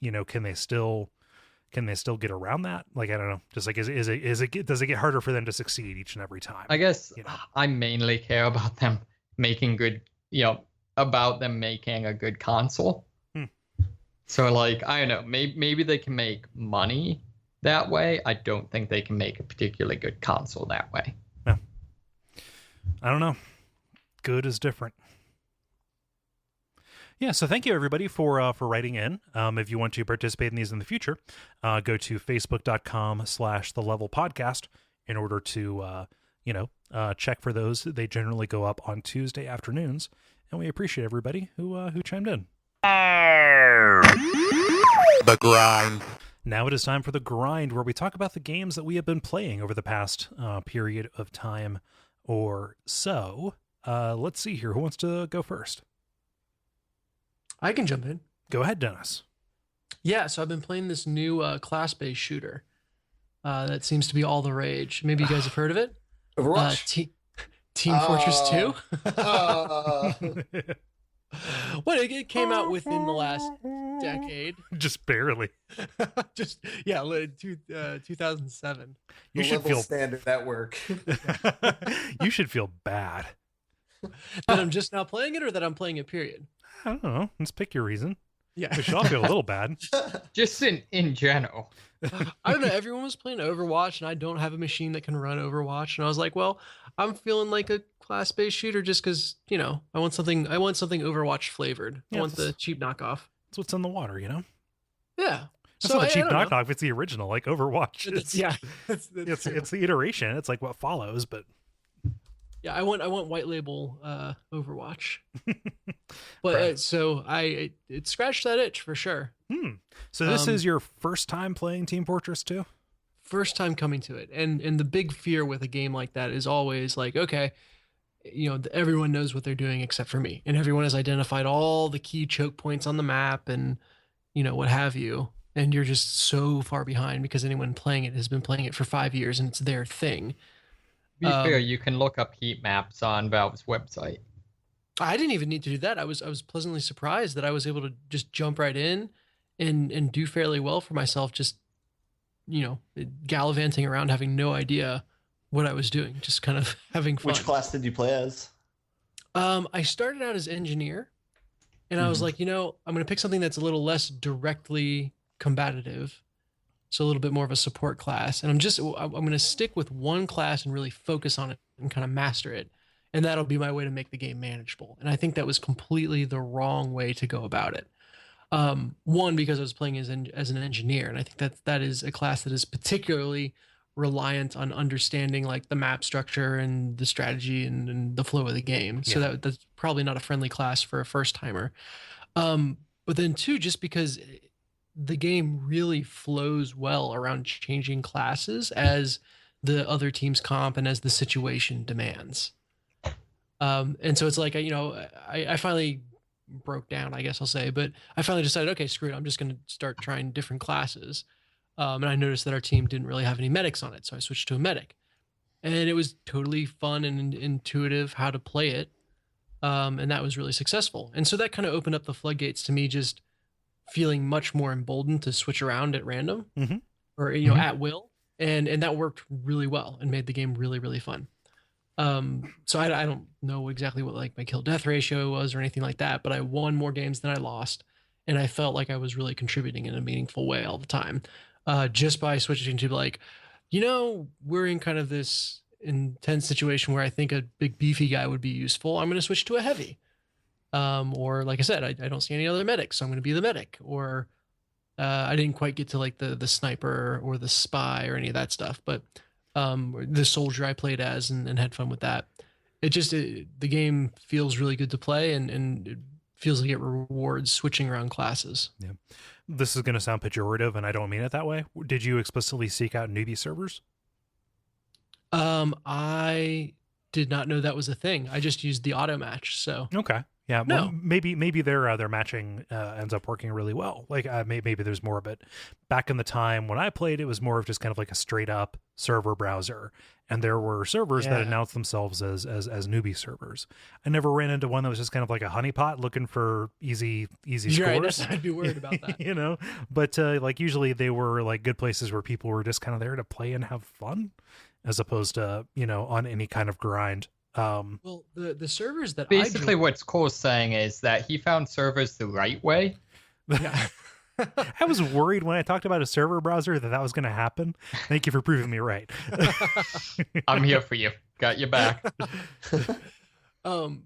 Can they still get around that? Like, I don't know. Just like, does it get harder for them to succeed each and every time? I guess I mainly care about them making good, about them making a good console. So, like, I don't know, maybe they can make money that way. I don't think they can make a particularly good console that way. Yeah. I don't know. Good is different. Yeah, so thank you everybody for writing in. If you want to participate in these in the future, go to facebook.com/thelevelpodcast in order to check for those. They generally go up on Tuesday afternoons, and we appreciate everybody who chimed in. The grind. Now it is time for the grind, where we talk about the games that we have been playing over the past period of time or so. Let's see here. Who wants to go first? I can jump in. Go ahead, Dennis. Yeah, so I've been playing this new class-based shooter that seems to be all the rage. Maybe you guys have heard of it? Overwatch? Team Fortress 2? What? It came out within the last decade. Just barely. 2007. You should feel standard at work. You should feel bad that I'm just now playing it, or that I'm playing it, period. I don't know. Let's pick your reason. Yeah. We should all feel a little bad. Just in general. I don't know. Everyone was playing Overwatch, and I don't have a machine that can run Overwatch. And I was like, well, I'm feeling like a class-based shooter just because, I want something Overwatch flavored. Yeah, I want the cheap knockoff. That's what's in the water, Yeah. It's not a cheap knockoff. It's the original, like Overwatch. It's the iteration. It's like what follows, but yeah, I want white label Overwatch. But so it scratched that itch for sure. So this is your first time playing Team Fortress 2? First time coming to it. And the big fear with a game like that is always like, okay, everyone knows what they're doing except for me. And everyone has identified all the key choke points on the map and what have you. and you're just so far behind because anyone playing it has been playing it for 5 years and it's their thing. To be fair, you can look up heat maps on Valve's website. I didn't even need to do that. I was pleasantly surprised that I was able to just jump right in and do fairly well for myself, just gallivanting around having no idea what I was doing, just kind of having fun. Which class did you play as? I started out as engineer, and I was like, I'm going to pick something that's a little less directly combative, so a little bit more of a support class. And I'm going to stick with one class and really focus on it and kind of master it. And that'll be my way to make the game manageable. And I think that was completely the wrong way to go about it. One, because I was playing as an engineer, and I think that is a class that is particularly reliant on understanding like the map structure and the strategy and the flow of the game. So that's probably not a friendly class for a first timer. But then two, just because the game really flows well around changing classes as the other team's comp and as the situation demands. And so it's like, I finally broke down, I guess I'll say, but I finally decided, okay, screw it. I'm just going to start trying different classes. And I noticed that our team didn't really have any medics on it. So I switched to a medic, and it was totally fun and intuitive how to play it. And that was really successful. And so that kind of opened up the floodgates to me just feeling much more emboldened to switch around at random or, at will. And that worked really well and made the game really, really fun. So I don't know exactly what like my kill death ratio was or anything like that, but I won more games than I lost. And I felt like I was really contributing in a meaningful way all the time. Just by switching to like, we're in kind of this intense situation where I think a big beefy guy would be useful. I'm going to switch to a heavy. Or like I said, I don't see any other medics, so I'm going to be the medic. Or I didn't quite get to like the sniper or the spy or any of that stuff, but the soldier I played as and had fun with that. The game feels really good to play and it feels like it rewards switching around classes. Yeah. This is going to sound pejorative and I don't mean it that way. Did you explicitly seek out newbie servers? I did not know that was a thing. I just used the auto match. So okay. Yeah, no. Well, maybe their matching ends up working really well. Like maybe there's more of it. Back in the time when I played, it was more of just kind of like a straight up server browser, and there were servers that announced themselves as newbie servers. I never ran into one that was just kind of like a honeypot looking for easy scores. Right, I'd be worried about that. But like usually they were like good places where people were just kind of there to play and have fun, as opposed to on any kind of grind. Well, the servers that basically what Cole's saying is that he found servers the right way. Yeah. I was worried when I talked about a server browser that was going to happen. Thank you for proving me right. I'm here for you. Got your back. But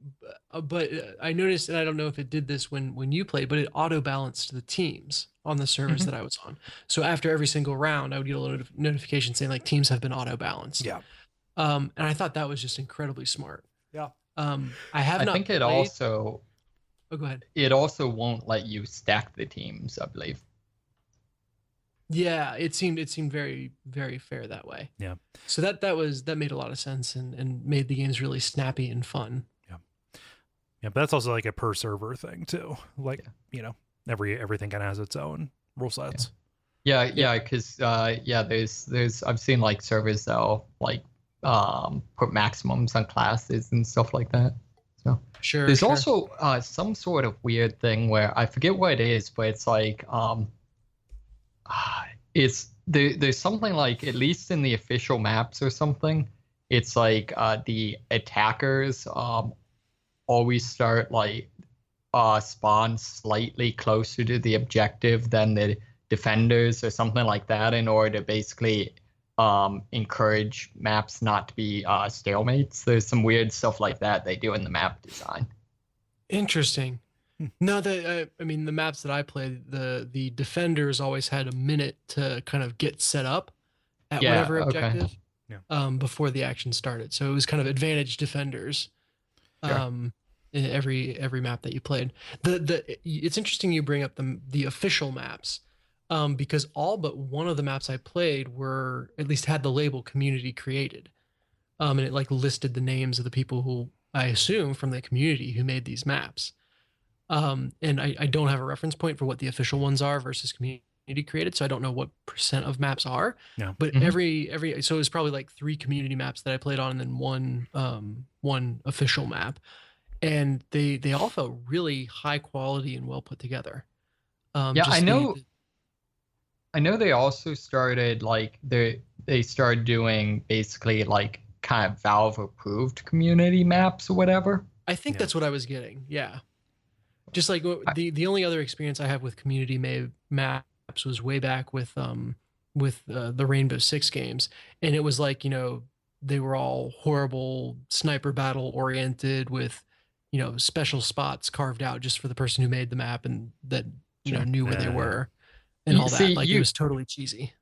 I noticed, and I don't know if it did this when you played, but it auto balanced the teams on the servers that I was on. So after every single round, I would get a little notification saying like teams have been auto balanced. Yeah. And I thought that was just incredibly smart. Yeah. I think it also. Oh, go ahead. It also won't let you stack the teams, I believe. Yeah, it seemed very, very fair that way. Yeah. So that made a lot of sense and made the games really snappy and fun. Yeah. Yeah, but that's also like a per server thing too. Like everything kind of has its own rule sets. Yeah, because there's I've seen like servers that'll like put maximums on classes and stuff like that. So sure. There's also some sort of weird thing where I forget what it is, but it's like there's something like, at least in the official maps or something, it's like the attackers always start like spawn slightly closer to the objective than the defenders or something like that, in order to basically encourage maps not to be stalemates. There's some weird stuff like that they do in the map design. Interesting. No, the maps that I played, the defenders always had a minute to kind of get set up at whatever objective before the action started. So it was kind of advantage defenders in every map that you played. It's interesting you bring up the official maps. Because all but one of the maps I played were, at least had the label community created. And it like listed the names of the people who I assume from the community who made these maps. And I don't have a reference point for what the official ones are versus community created, so I don't know what percent of maps are. Yeah. But Mhm. every so it was probably like 3 community maps that I played on, and then one official map, and they all felt really high quality and well put together. Yeah, I Just know. I know they also started like they started doing basically like kind of Valve approved community maps or whatever. I think Yeah. that's what I was getting. Yeah. Just like I- the only other experience I have with community maps was way back with the Rainbow Six games, and it was like, they were all horrible sniper battle oriented with, special spots carved out just for the person who made the map, and that Sure. knew where they Yeah. were and all See, that. Like, it was totally cheesy.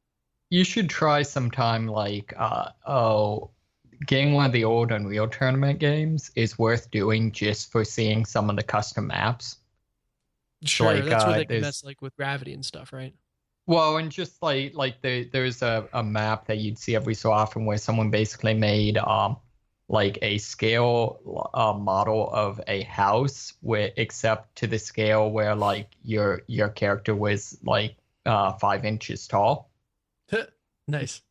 You should try sometime like getting one of the old Unreal Tournament games is worth doing just for seeing some of the custom maps. Sure, like, that's where they can there's- mess like with gravity and stuff, right? Well, and just like there's a map that you'd see every so often where someone basically made like a scale model of a house except to the scale where like your character was like 5 inches tall. Nice.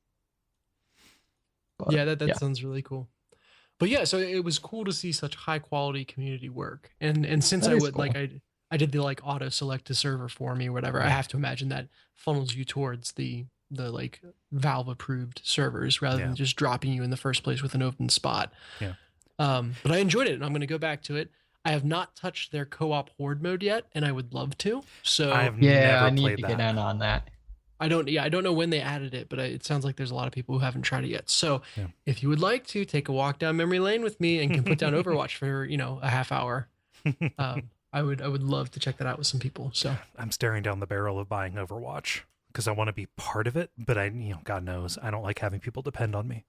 But, Yeah, that yeah. sounds really cool. But yeah, so it was cool to see such high quality community work. And since That I is would like cool. I did the like auto select a server for me or whatever, I have to imagine that funnels you towards the like Valve approved servers rather Yeah. than just dropping you in the first place with an open spot. Yeah. But I enjoyed it, and I'm going to go back to it. I have not touched their co-op horde mode yet, and I would love to. So I have Yeah, never I need played to that. get in on that. I don't know when they added it, but it sounds like there's a lot of people who haven't tried it yet. So Yeah. if you would like to take a walk down memory lane with me and can put down Overwatch for, a half hour, I would love to check that out with some people. So I'm staring down the barrel of buying Overwatch because I want to be part of it, but God knows I don't like having people depend on me.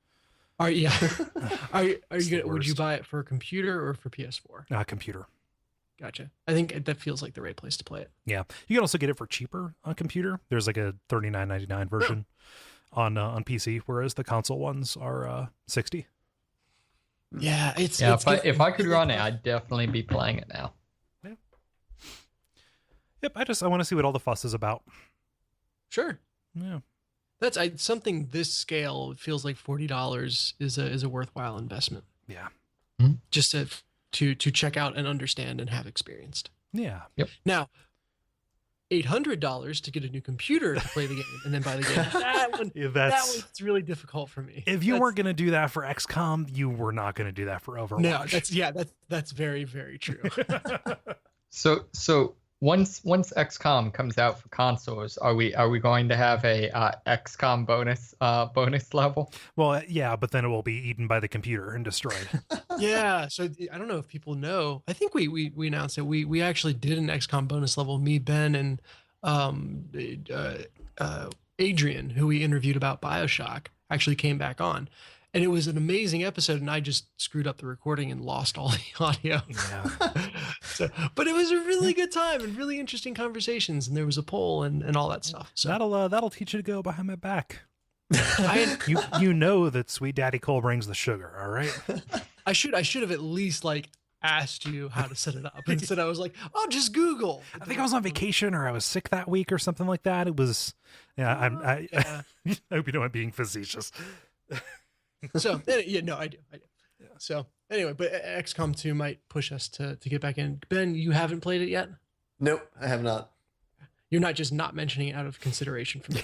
are you It's the would you worst. buy it for a computer or for PS4? Computer. Gotcha. I think that feels like the right place to play it. Yeah, you can also get it for cheaper on computer. There's like a $39.99 version on PC, whereas the console ones are $60. Yeah, it's If I could really run it, tough. I'd definitely be playing it now. Yep, I want to see what all the fuss is about. Sure. Yeah, That's something this scale. It feels like $40 is a worthwhile investment yeah, just to check out and understand and have experienced. yeah. Now, $800 to get a new computer to play the game and then buy the game. Yeah, That one's really difficult for me. If you That's- weren't going to do that for XCOM, you were not going to do that for Overwatch. No, that's very, very true. So once XCOM comes out for consoles, are we going to have a XCOM bonus level? Well, yeah, but then it will be eaten by the computer and destroyed. Yeah, so I don't know if people know. I think we announced it. We actually did an XCOM bonus level. Me, Ben, and Adrian, who we interviewed about BioShock, actually came back on, and it was an amazing episode. And I just screwed up the recording and lost all the audio. Yeah. But it was a really good time and really interesting conversations, and there was a poll and all that stuff. So That'll teach you to go behind my back. You know that Sweet Daddy Kole brings the sugar, all right? I should have at least like asked you how to set it up. Instead, I was like, "Oh, just Google." I think I was on vacation or I was sick that week or something like that. It was, I hope you know I'm being facetious. So yeah, no, I do. So anyway, but XCOM 2 might push us to get back in. Ben, you haven't played it yet? Nope, I have not. You're not just not mentioning it out of consideration for me.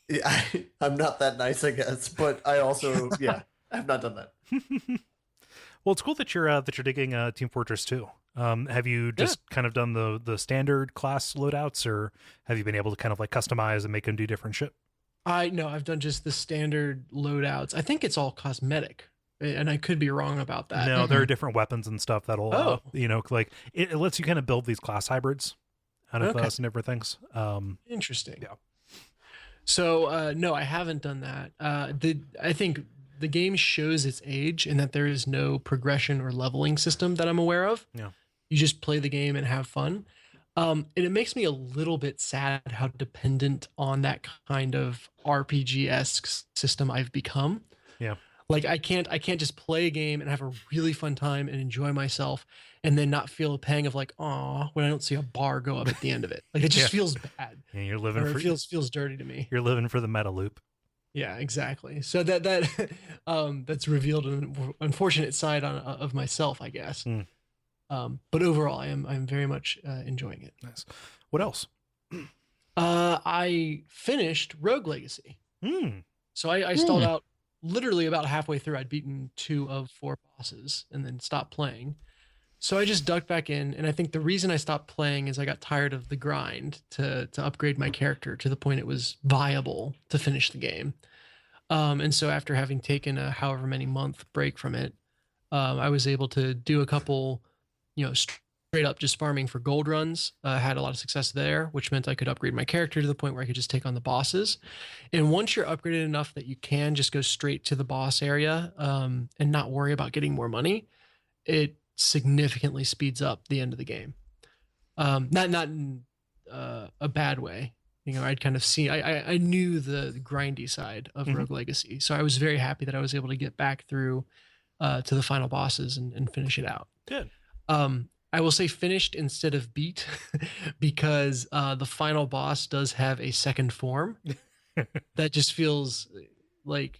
Yeah, I'm not that nice, I guess. But I also, I have not done that. Well, it's cool that you're digging Team Fortress 2. Have you just kind of done the standard class loadouts, or have you been able to kind of like customize and make them do different shit? I've done just the standard loadouts. I think it's all cosmetic, and I could be wrong about that. No, there are different weapons and stuff that'll, Oh. like it lets you kind of build these class hybrids out of Okay. some different things. Interesting. Yeah. So no, I haven't done that. I think the game shows its age in that there is no progression or leveling system that I'm aware of. Yeah. You just play the game and have fun. And it makes me a little bit sad how dependent on that kind of RPG-esque system I've become. Yeah. Like I can't just play a game and have a really fun time and enjoy myself and then not feel a pang of like, aw, when I don't see a bar go up at the end of it. Like it just feels bad. And you're living Or for it feels dirty to me. You're living for the meta loop. Yeah, exactly. So that that's revealed an unfortunate side of myself, I guess. But overall, I'm very much enjoying it. Nice. What else? I finished Rogue Legacy. So I stalled out literally about halfway through. I'd beaten 2 of 4 bosses and then stopped playing. So I just ducked back in, and I think the reason I stopped playing is I got tired of the grind to upgrade my character to the point it was viable to finish the game. And so after having taken a however many month break from it, I was able to do a couple, straight up just farming for gold runs. Had a lot of success there, which meant I could upgrade my character to the point where I could just take on the bosses. And once you're upgraded enough that you can just go straight to the boss area and not worry about getting more money, it significantly speeds up the end of the game. Not in a bad way. I'd kind of seen, I knew the grindy side of Rogue Legacy. So I was very happy that I was able to get back through to the final bosses and finish it out. Good. I will say finished instead of beat because the final boss does have a second form that just feels like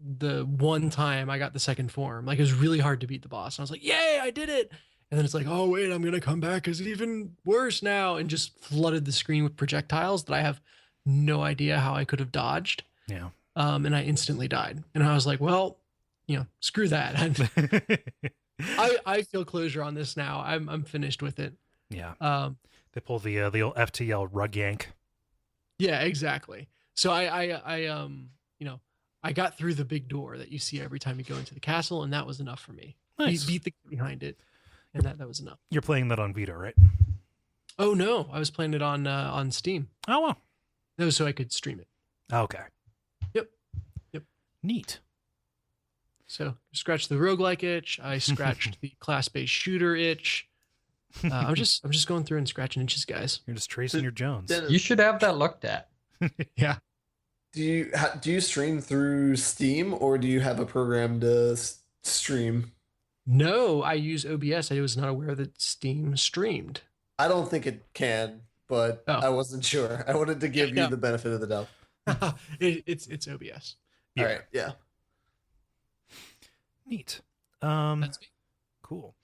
the one time I got the second form. Like it was really hard to beat the boss. And I was like, yay, I did it. And then it's like, oh, wait, I'm going to come back as even worse now. And just flooded the screen with projectiles that I have no idea how I could have dodged. Yeah. And I instantly died. And I was like, well, screw that. I feel closure on this now. I'm finished with it. Yeah. They pull the old FTL rug yank. Yeah, exactly. So I got through the big door that you see every time you go into the castle, and that was enough for me. Nice. Beat the guy behind it, and that was enough. You're playing that on Vita, right? Oh no, I was playing it on Steam. Oh wow. No, so I could stream it. Okay. Yep. Neat. So scratched the roguelike itch. I scratched the class-based shooter itch. I'm just going through and scratching itches, guys. You're just tracing your Jones. You should have that looked at. Yeah. Do you stream through Steam or do you have a program to stream? No, I use OBS. I was not aware that Steam streamed. I don't think it can, but I wasn't sure. I wanted to give you the benefit of the doubt. It's OBS. Yeah. All right. Yeah. Neat. That's me. Cool.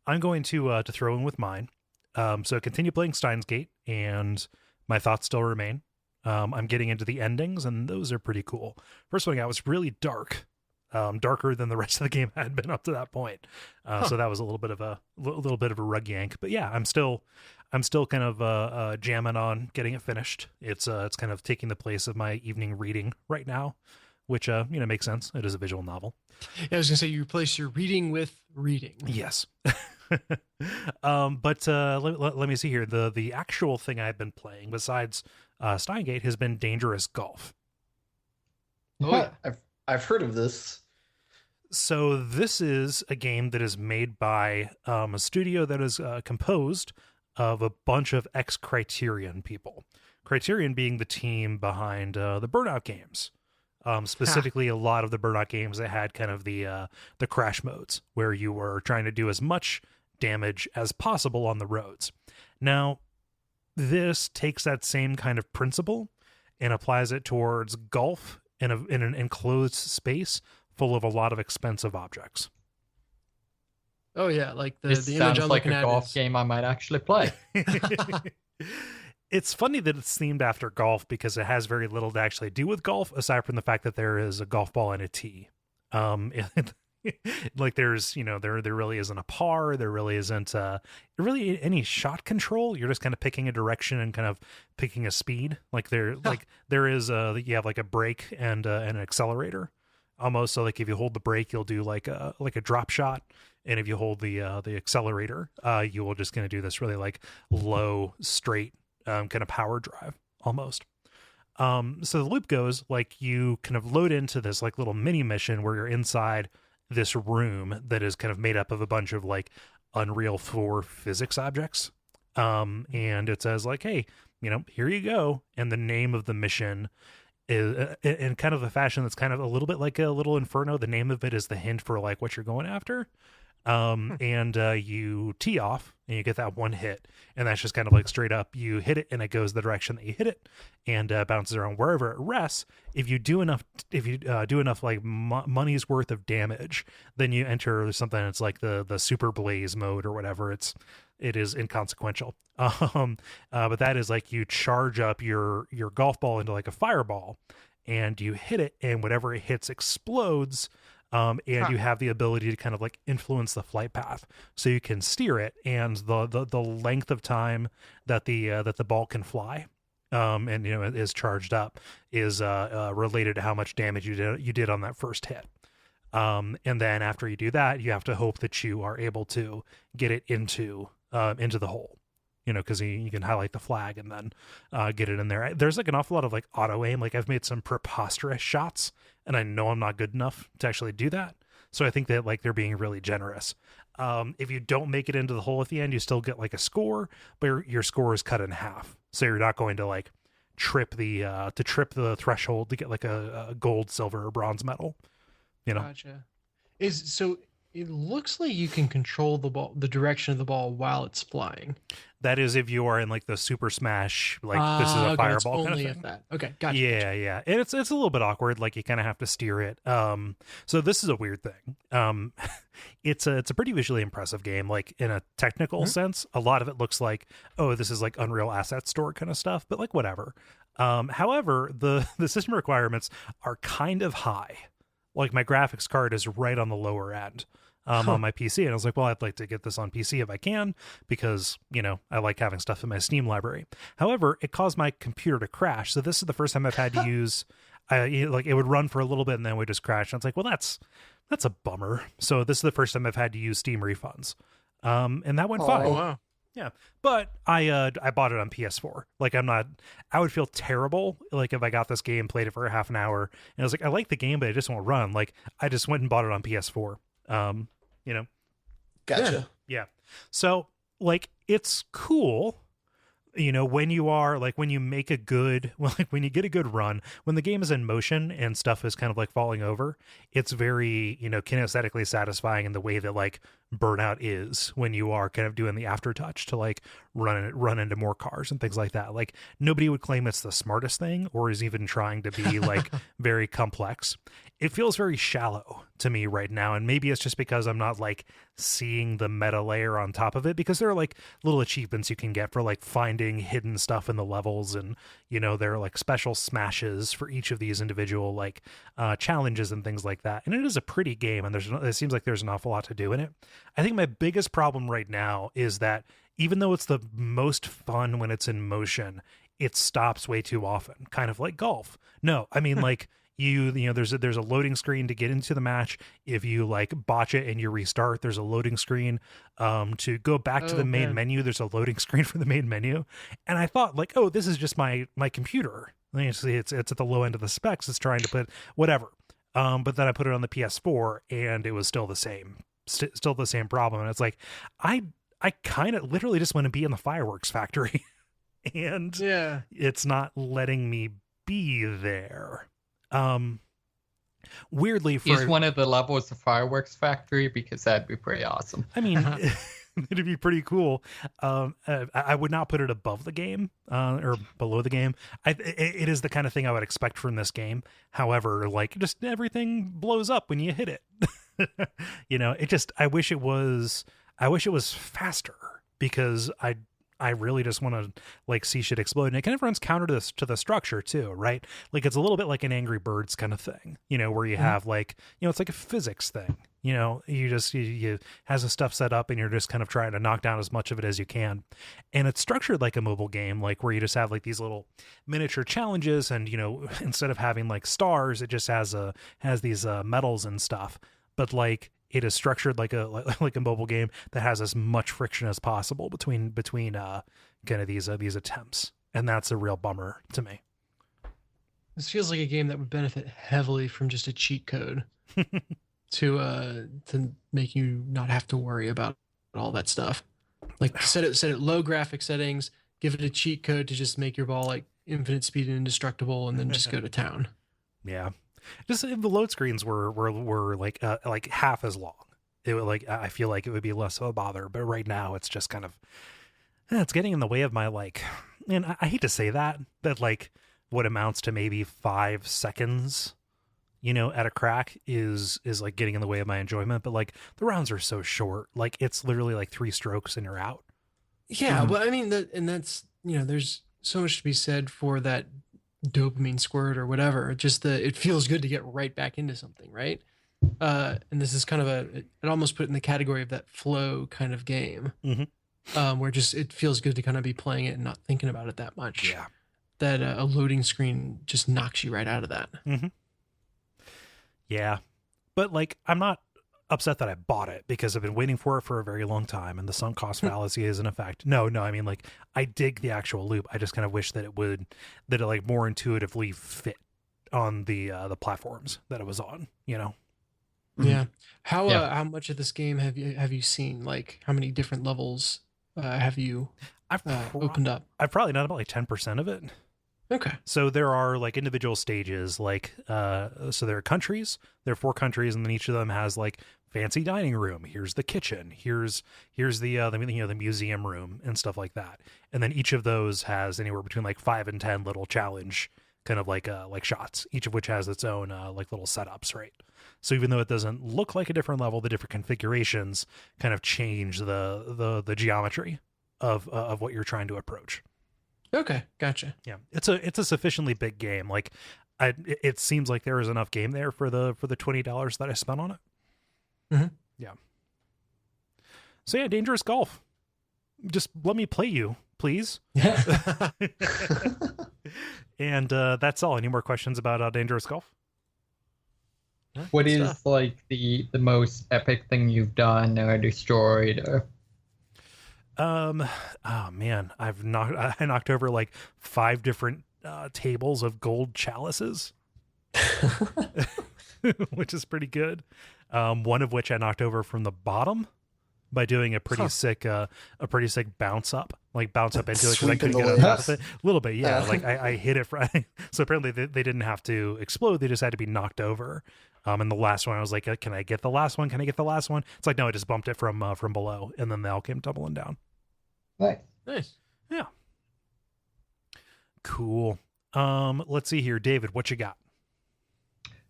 I'm going to throw in with mine. So continue playing Steins Gate, and my thoughts still remain. I'm getting into the endings, and those are pretty cool. First one I got was really dark, darker than the rest of the game had been up to that point. So that was a little bit of a rug yank. But yeah, I'm still kind of jamming on getting it finished. It's kind of taking the place of my evening reading right now, which makes sense. It is a visual novel. Yeah, I was gonna say you replace your reading with reading. Yes. But let me see here. The actual thing I've been playing besides Steingate has been Dangerous Golf. Oh, yeah. I've heard of this. So this is a game that is made by a studio that is composed of a bunch of ex-Criterion people. Criterion being the team behind the Burnout games. Specifically, a lot of the Burnout games that had kind of the crash modes where you were trying to do as much damage as possible on the roads. Now, this takes that same kind of principle and applies it towards golf in an enclosed space full of a lot of expensive objects. Oh yeah, like the This image sounds I'm like looking a at golf is- game I might actually play. It's funny that it's themed after golf because it has very little to actually do with golf aside from the fact that there is a golf ball and a tee. Like there's, there really isn't a par. There really isn't really any shot control. You're just kind of picking a direction and kind of picking a speed. Like there is you have like a brake and an accelerator almost. So like if you hold the brake, you'll do like a drop shot. And if you hold the accelerator, you will just going to do this really like low straight kind of power drive almost. So the loop goes like you kind of load into this like little mini mission where you're inside this room that is kind of made up of a bunch of like Unreal 4 physics objects. And it says like, hey, here you go. And the name of the mission in kind of a fashion that's kind of a little bit like a little Inferno. The name of it is the hint for like what you're going after. And you tee off and you get that one hit, and that's just kind of like straight up, you hit it and it goes the direction that you hit it, and bounces around wherever it rests. If you do enough like money's worth of damage, then you enter something that's like the super blaze mode or whatever. It is inconsequential. But that is like you charge up your golf ball into like a fireball, and you hit it, and whatever it hits explodes. And you have the ability to kind of like influence the flight path, so you can steer it, and the length of time that the ball can fly, and is charged up is related to how much damage you did on that first hit. And then after you do that, you have to hope that you are able to get it into the hole. Because you can highlight the flag and then get it in there. There's like an awful lot of like auto aim. Like I've made some preposterous shots, and I know I'm not good enough to actually do that. So I think that like they're being really generous. If you don't make it into the hole at the end, you still get like a score, but your score is cut in half. So you're not going to like trip the threshold to get like a gold, silver, or bronze medal. Gotcha. It looks like you can control the direction of the ball while it's flying. That is if you are in like the Super Smash, like this is a fireball kind of thing. That. Okay, gotcha. Yeah. And it's a little bit awkward. Like you kind of have to steer it. So this is a weird thing. It's a pretty visually impressive game. Like in a technical sense, a lot of it looks like, oh, this is like Unreal Asset Store kind of stuff. But like whatever. However, the system requirements are kind of high. Like my graphics card is right on the lower end. On my PC, and I was like, well, I'd like to get this on PC if I can, because I like having stuff in my Steam library. However, it caused my computer to crash, so this is the first time I've had to use like it would run for a little bit and then it would just crash, and it's like, well, that's a bummer. So this is the first time I've had to use Steam refunds, and that went fine. Oh wow. Yeah, but I bought it on PS4. Like I would feel terrible like if I got this game, played it for a half an hour, and I was like, I like the game, but it just won't run. Like I just went and bought it on PS4. Gotcha. Yeah. So like it's cool, when you are like, when you make a good, like when you get a good run, when the game is in motion and stuff is kind of like falling over, it's very, kinesthetically satisfying in the way that like Burnout is when you are kind of doing the aftertouch to like run into more cars and things like that. Like nobody would claim it's the smartest thing or is even trying to be like very complex. It feels very shallow to me right now, and maybe it's just because I'm not like seeing the meta layer on top of it, because there are like little achievements you can get for like finding hidden stuff in the levels, and there are like special smashes for each of these individual like challenges and things like that. And it is a pretty game, and it seems like there's an awful lot to do in it. I think my biggest problem right now is that even though it's the most fun when it's in motion, it stops way too often, kind of like golf. No, I mean like there's a loading screen to get into the match. If you like botch it and you restart, there's a loading screen to go back to the main menu. There's a loading screen for the main menu. And I thought like, oh, this is just my computer. It's at the low end of the specs. It's trying to put whatever. But then I put it on the PS4 and it was still the same. Still the same problem. And it's like, I kind of literally just want to be in the fireworks factory. And it's not letting me be there. Weirdly, is one of the levels the fireworks factory, because that'd be pretty awesome. I mean, it'd be pretty cool. I would not put it above the game or below the game. It is the kind of thing I would expect from this game. However, like just everything blows up when you hit it. I wish it was faster, because I really just want to like see shit explode, and it kind of runs counter to the structure too, right? Like it's a little bit like an Angry Birds kind of thing, where you have like, it's like a physics thing, you has the stuff set up and you're just kind of trying to knock down as much of it as you can. And it's structured like a mobile game, like where you just have like these little miniature challenges, and instead of having like stars, it just has these medals and stuff. But like it is structured like a mobile game that has as much friction as possible between kind of these attempts, and that's a real bummer to me. This feels like a game that would benefit heavily from just a cheat code to make you not have to worry about all that stuff. Like set it low graphic settings, give it a cheat code to just make your ball like infinite speed and indestructible, and then just go to town. Yeah, just the load screens were like half as long. It would I feel like it would be less of a bother, but right now it's just kind of it's getting in the way of my and I hate to say that like what amounts to maybe 5 seconds, at a crack is like getting in the way of my enjoyment. But like the rounds are so short, like it's literally like 3 strokes and you're out. Yeah, but I mean that's there's so much to be said for that dopamine squirt or whatever. Just it feels good to get right back into something, right? And this is kind of it almost put in the category of that flow kind of game, where just it feels good to kind of be playing it and not thinking about it that much. Yeah, that a loading screen just knocks you right out of that. Yeah, but like I'm not upset that I bought it because I've been waiting for it for a very long time, and the sunk cost fallacy is in effect. No, I mean like I dig the actual loop. I just kind of wish that it like more intuitively fit on the platforms that it was on. Yeah. How much of this game have you seen? Like how many different levels have you opened up? I've probably done about like 10% of it. Okay. So there are like individual stages, like so there are countries. There are 4 countries, and then each of them has like fancy dining room. Here's the kitchen. Here's the museum room and stuff like that. And then each of those has anywhere between like 5 and 10 little challenge kind of like shots, each of which has its own like little setups, right? So even though it doesn't look like a different level, the different configurations kind of change the geometry of what you're trying to approach. Okay, gotcha. Yeah, it's a sufficiently big game. Like, it seems like there is enough game there for the $20 that I spent on it. Yeah. So yeah, Dangerous Golf. Just let me play you, please. And that's all. Any more questions about Dangerous Golf? What is like the most epic thing you've done or destroyed or? Oh man, I knocked over like 5 different tables of gold chalices, which is pretty good. One of which I knocked over from the bottom by doing a pretty sick bounce up into it because I couldn't get out of it. A little bit, yeah. Like I hit it so apparently they didn't have to explode; they just had to be knocked over. And the last one, I was like, "Can I get the last one? Can I get the last one?" It's like, no, I just bumped it from below, and then they all came tumbling down. Nice. Yeah. Cool. Let's see here, David. What you got?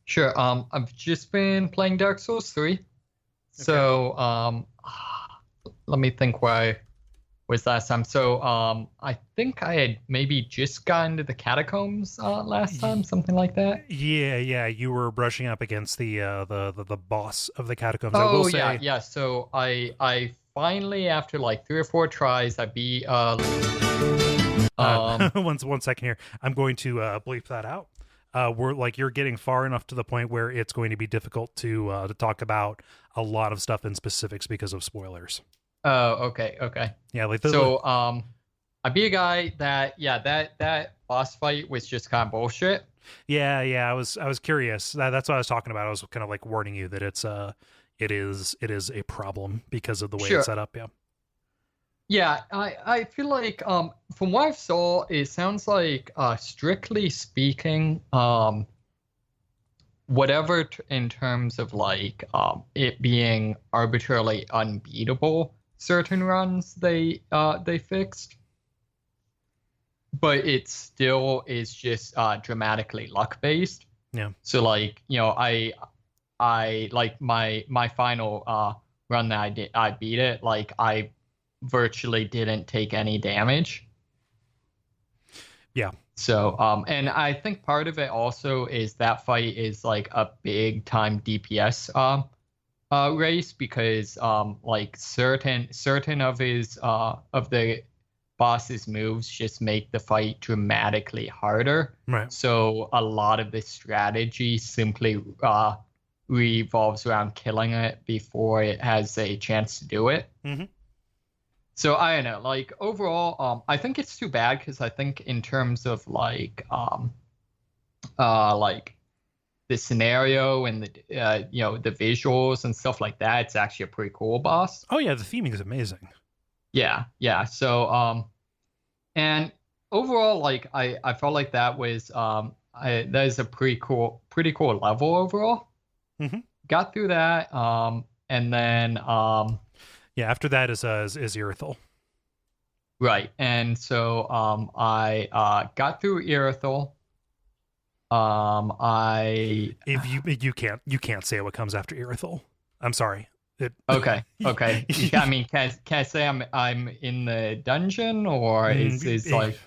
Sure. I've just been playing Dark Souls 3. Okay. So, let me think where I was last time. So, I think I had maybe just gotten into the catacombs last time, something like that. Yeah. You were brushing up against the boss of the catacombs. Oh, I will say, yeah. So I finally, after like 3 or 4 tries, I beat. One second here. I'm going to bleep that out. You're getting far enough to the point where it's going to be difficult to talk about a lot of stuff in specifics because of spoilers. Oh, okay. Yeah, I beat a guy that boss fight was just kind of bullshit. Yeah. I was curious. That's what I was talking about. I was kind of like warning you that it is a problem because of the way it's set up. Yeah. Yeah, I feel like from what I saw, it sounds like strictly speaking, whatever in terms of like it being arbitrarily unbeatable, certain runs they fixed, but it still is just dramatically luck based. Yeah. So like I like my final run that I beat it, like I virtually didn't take any damage. Yeah. So and I think part of it also is that fight is like a big time DPS race because like certain of his of the boss's moves just make the fight dramatically harder. Right. So a lot of the strategy simply revolves around killing it before it has a chance to do it. Mm-hmm. So I don't know, like overall, I think it's too bad because I think in terms of like the scenario and the the visuals and stuff like that, it's actually a pretty cool boss. Oh yeah, the theming is amazing. Yeah. So and overall, like I felt like that was that is a pretty cool level overall. Mhm. Got through that, and then Yeah, after that is Irithel. right, and so I got through Irithel. If you can't say what comes after Irithel. I'm sorry. Okay. I mean, can I say I'm in the dungeon, or is like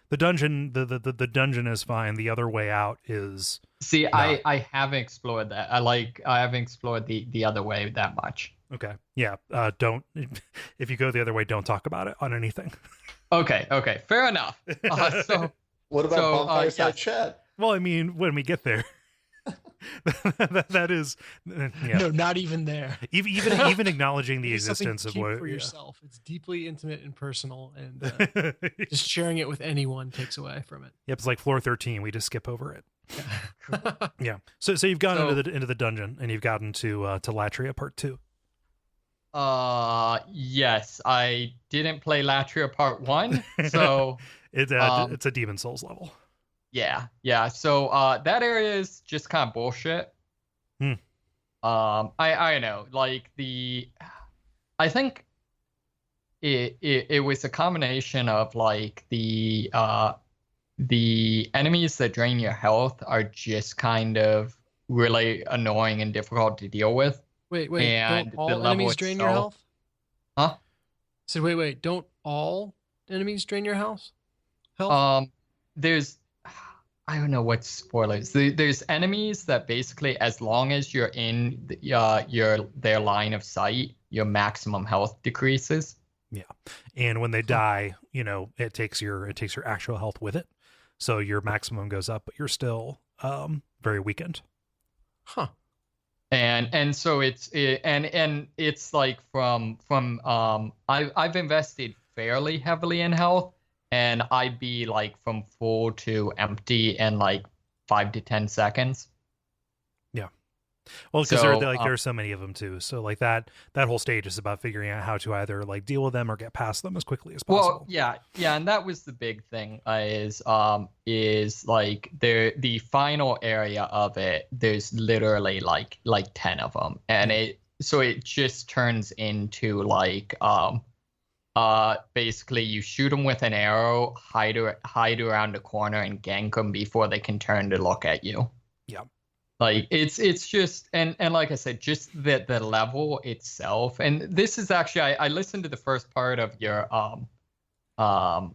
the dungeon? The dungeon is fine. The other way out is. See, not. I haven't explored that. I haven't explored the other way that much. Okay. Yeah. Don't. If you go the other way, don't talk about it on anything. Okay. Fair enough. So What about So, bonfire-side yeah. chat? Well, I mean, when we get there, that is. Yeah. No, not even there. Even acknowledging the It's something existence to of keep what for yeah. yourself. It's deeply intimate and personal, and just sharing it with anyone takes away from it. Yep, it's like floor 13. We just skip over it. Yeah. So you've gone into the dungeon and you've gotten to Latria Part 2. Yes, I didn't play Latria Part 1, so It's a Demon Souls level. yeah. So that area is just kind of bullshit. I know, like I think it was a combination of like the enemies that drain your health are just kind of really annoying and difficult to deal with. Wait, And don't all the level enemies drain your itself- health? Huh? So wait, don't all enemies drain your health? There's I don't know what spoilers. There's enemies that basically, as long as you're in their line of sight, your maximum health decreases. Yeah, and when they die, it takes your actual health with it, so your maximum goes up, but you're still very weakened. Huh. And so it's like from I've invested fairly heavily in health, and I'd be like from full to empty in like 5 to 10 seconds. Yeah. Well, because So, there are so many of them too. So like that whole stage is about figuring out how to either like deal with them or get past them as quickly as possible. Well, yeah, and that was the big thing is like the final area of it. There's literally like 10 of them, and it just turns into like basically you shoot them with an arrow, hide around a corner, and gank them before they can turn to look at you. Yeah. Like it's just and like I said, just the level itself. And this is actually I listened to the first part of your the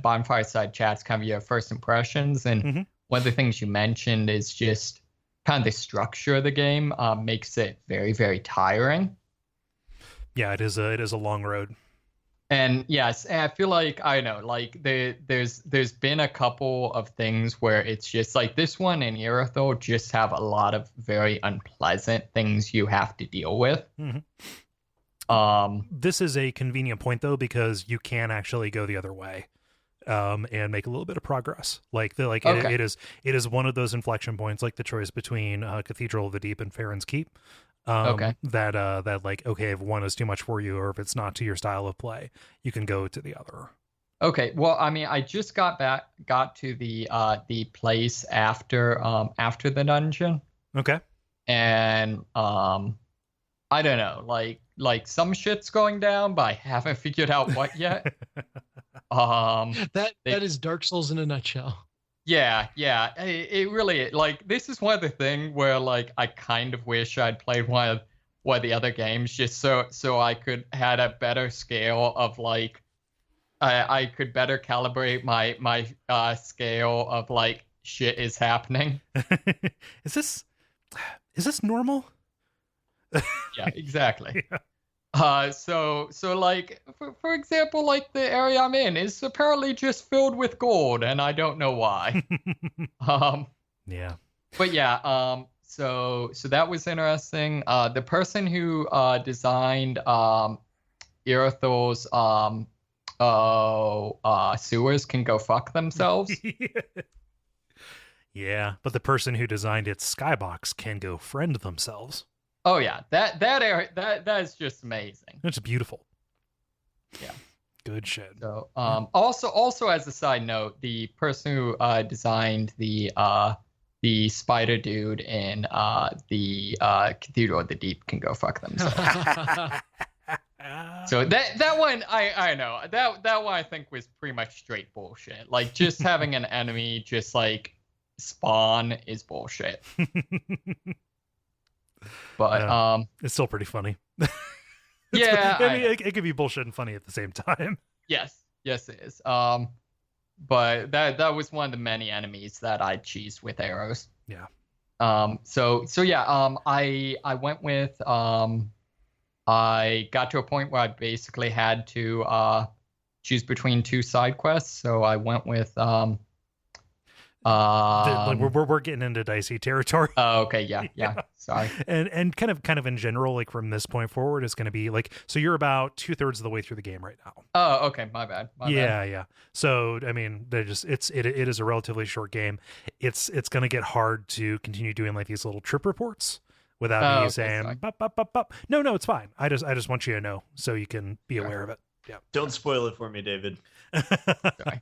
bonfire side chats, kind of your first impressions, and one of the things you mentioned is just kind of the structure of the game makes it very, very tiring. Yeah, it is a long road. And yes, and I feel like I know, like there's been a couple of things where it's just like this one and Irithel just have a lot of very unpleasant things you have to deal with. This is a convenient point though, because you can actually go the other way and make a little bit of progress. Okay. It is one of those inflection points, like the choice between Cathedral of the Deep and Farron's Keep. That like, okay, if one is too much for you or if it's not to your style of play, you can go to the other. Okay, well, I mean, I just got to the place after the dungeon. Okay. And I don't know, like some shit's going down, but I haven't figured out what yet. That is Dark Souls in a nutshell. Yeah, it really, like, this is one of the thing where like I kind of wish I'd played one of the other games just so I could had a better scale of like I could better calibrate my scale of like shit is happening. Is this normal? Yeah, exactly. Yeah. So like for example, like the area I'm in is apparently just filled with gold, and I don't know why. Yeah. But yeah, so that was interesting. The person who designed Irithel's sewers can go fuck themselves. Yeah, but the person who designed its skybox can go friend themselves. Oh yeah, that area that is just amazing. It's beautiful. Yeah. Good shit. So also as a side note, the person who designed the spider dude in the Cathedral of the Deep can go fuck themselves. So that one I know that one I think was pretty much straight bullshit. Like just having an enemy just like spawn is bullshit. But it's still pretty funny. Yeah, I mean, it could be bullshit and funny at the same time. Yes it is. But that was one of the many enemies that I cheesed with arrows. Yeah. So yeah. I went with I got to a point where I basically had to choose between 2 side quests. So I went with we're getting into dicey territory. Oh, okay, yeah. Sorry. And kind of in general, like from this point forward, it's going to be like, so you're about 2/3 of the way through the game right now. Oh, okay, my bad. Yeah. So I mean, it is a relatively short game. It's going to get hard to continue doing like these little trip reports without me saying, bop, bop, bop, bop. No, it's fine. I just want you to know so you can be aware of it. Yeah. Don't spoil it for me, David. Sorry.